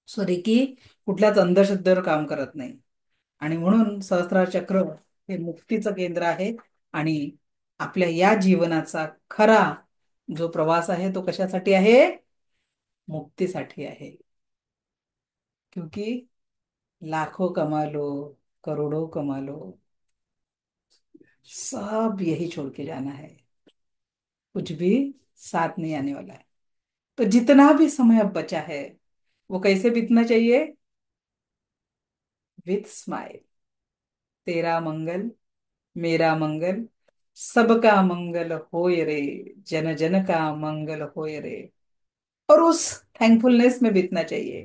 सो रेकी कुठल्याच अंधश्रद्धेवर काम करत नाही. आणि म्हणून सहस्त्रार चक्र हे मुक्तीचं केंद्र आहे. आणि आपल्या या जीवनाचा खरा जो प्रवास आहे तो कशासाठी आहे? मुक्तीसाठी आहे. क्योंकि लाखों कमा लो, करोड़ों कमा लो, सब यही छोड़ के जाना है, कुछ भी साथ नहीं आने वाला है. तो जितना भी समय अब बचा है वो कैसे बीतना चाहिए? With smile. तेरा मंगल, मेरा मंगल, सबका मंगल होय रे, जन जन का मंगल होय रे. और उस थैंकफुलनेस में बीतना चाहिए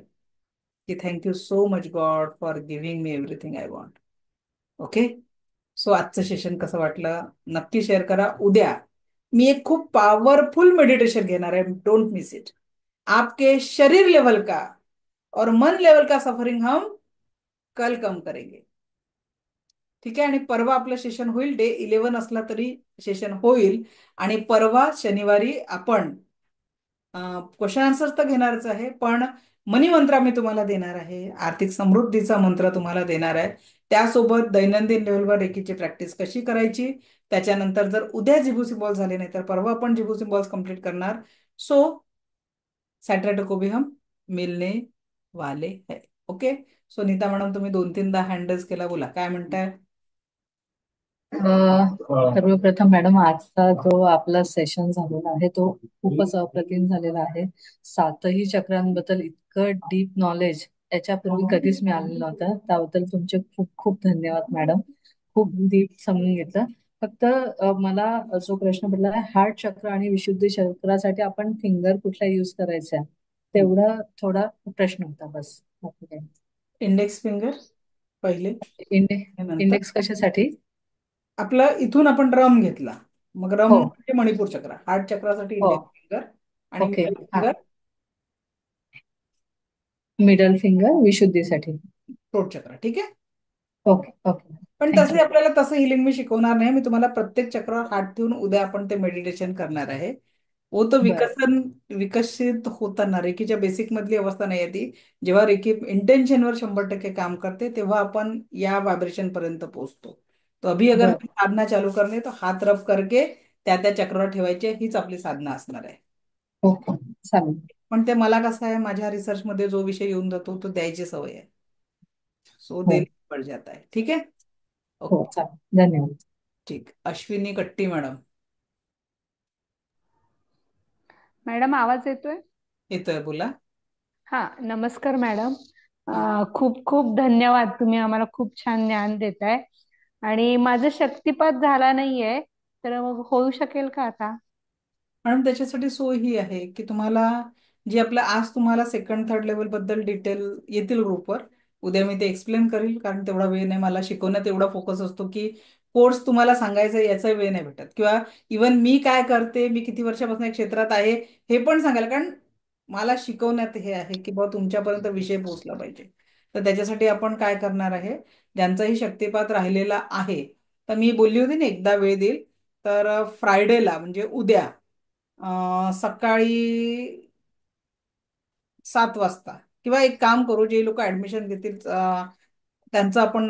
की thank you so much God for giving me everything I want. Okay. So आजचं सेशन कसं वाटलं नक्की शेअर करा. उद्या मी एक खूप पॉवरफुल मेडिटेशन घेणार आहे, डोंट मिस इट. आपके शरीर लेवल का और मन लेवल का सफरिंग हम कल कम करेंगे. ठीक आहे. आणि परवा आपलं सेशन होईल, डे 11 असला तरी सेशन होईल. आणि परवा शनिवारी आपण क्वेश्चन आन्सर तर घेणारच आहे, पण मनी मंत्र मी तुम्हाला देणार आहे, आर्थिक समृद्धीचा मंत्र तुम्हाला देणार आहे. त्यासोबत दैनंदिन लेवलवर रेकीची प्रॅक्टिस कशी करायची, त्याच्यानंतर जर उद्या जिभू सिम्बॉल झाले नाही तर परवा आपण जिभू सिम्बॉल्स कंप्लीट करणार. सो सॅटरडे को भी हम मिलने वाले है. ओके. सो नीता मॅडम, तुम्ही 2-3दा हँडल्स केला, बोला काय म्हणताय? सर्वप्रथम मॅडम, आजचा जो आपला सेशन झालेला आहे तो खूपच अप्रतिम झालेला आहे. सातही चक्रांबद्दल इतकं डीप नॉलेज याच्यापूर्वी कधीच मिळालेलं नव्हतं. त्याबद्दल तुमचे खूप खूप धन्यवाद मॅडम. खूप डीप समजून घेतलं. फक्त मला जो प्रश्न पडला आहे, हार्ट चक्र आणि विशुद्धी चक्रासाठी आपण फिंगर कुठला यूज करायचा तेवढा थोडा प्रश्न होता बस. बाकी काही इंडेक्स फिंगर पहिले, नाही. नंतर इंडेक्स कशासाठी? आपलं इथून आपण रम घेतला, मग रम हो. म्हणजे मणिपूर चक्र, हार्ट चक्रासाठी हो. Index finger. आणि ओके. मिडल हा. फिंगर मिडल फिंगर विशुद्धीसाठी. थ्रोट चक्र. ठीक आहे. ओके. ओके. पण तसे थँक्यू. आपल्याला तसं हिलिंग मी शिकवणार नाही, मी तुम्हाला प्रत्येक चक्रावर हात ठेवून उद्या आपण ते मेडिटेशन करणार आहे. वो तो बर. विकसित होताना रेकीच्या बेसिक मधली अवस्था नाही आहे ती. जेव्हा रेकी इंटेन्शनवर 100% काम करते तेव्हा आपण या व्हायब्रेशन पर्यंत पोहोचतो. तो अभी अगर बर. हमें साधना चालू करणे तो हात रब करके त्या त्या चक्रावर ठेवायचे, हीच आपली साधना असणार आहे. ओके. चालेल. पण ते मला कसं आहे, माझ्या रिसर्च मध्ये जो विषय येऊन जातो तो द्यायची सवय आहे. सो हो. दिल पड जाता है. ठीक है. हो. ओके. चालेल. धन्यवाद. ठीक. अश्विनी कट्टी मॅडम. मॅडम आवाज येतोय? येतोय, बोला. हा, नमस्कार मॅडम. हा खूप खूप धन्यवाद, तुम्ही आम्हाला खूप छान ज्ञान देताय. आणि माझा शक्तिपात झाला नाहीये, तर मग होऊ शकेल का आता? मॅडम, त्याच्यासाठी सोय ही आहे की तुम्हाला जी आपलं आज तुम्हाला सेकंड थर्ड लेवल बद्दल डिटेल येतील ग्रुपवर, उद्या मी ते एक्सप्लेन करील, कारण तेवढा वेळ नाही मला शिकवण्यात, एवढा फोकस असतो की कोर्स तुम्हाला सांगायचा याचा वेळ नाही भेटत. किंवा इवन मी काय करते, मी किती वर्षापासून या क्षेत्रात आहे हे पण सांगायला, कारण मला शिकवण्यात हे आहे की बाबा तुमच्यापर्यंत विषय पोहोचला पाहिजे. तर त्याच्यासाठी आपण काय करणार आहे, ज्यांचाही शक्तिपात राहिलेला आहे, तर मी बोलली होती ना एकदा वेळ देईल, तर फ्रायडेला म्हणजे उद्या सकाळी 7 वाजता. किंवा एक काम करू, जे लोक ऍडमिशन घेतील त्यांचा आपण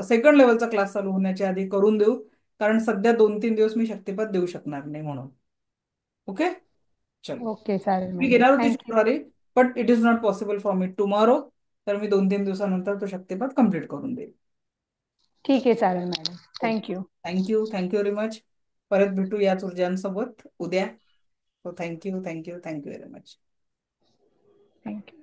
सेकंड लेवलचा क्लास चालू होण्याच्या आधी करून देऊ, कारण सध्या 2-3 दिवस मी शक्तिपात देऊ शकणार नाही म्हणून. ओके, चलो. ओके, चालेल मी मॅडम. घेणार होती थँक्यू. शुक्रवारी, but it is not possible for me tomorrow. तर मी 2-3 दिवसानंतर तो शक्तिपात कम्प्लीट करून देईल. ठीक आहे, चालेल madam. Okay, thank you. Thank you, thank you very much. परत भेटू याच ऊर्जांसोबत उद्या. So thank you, thank you, thank you very much. Thank you.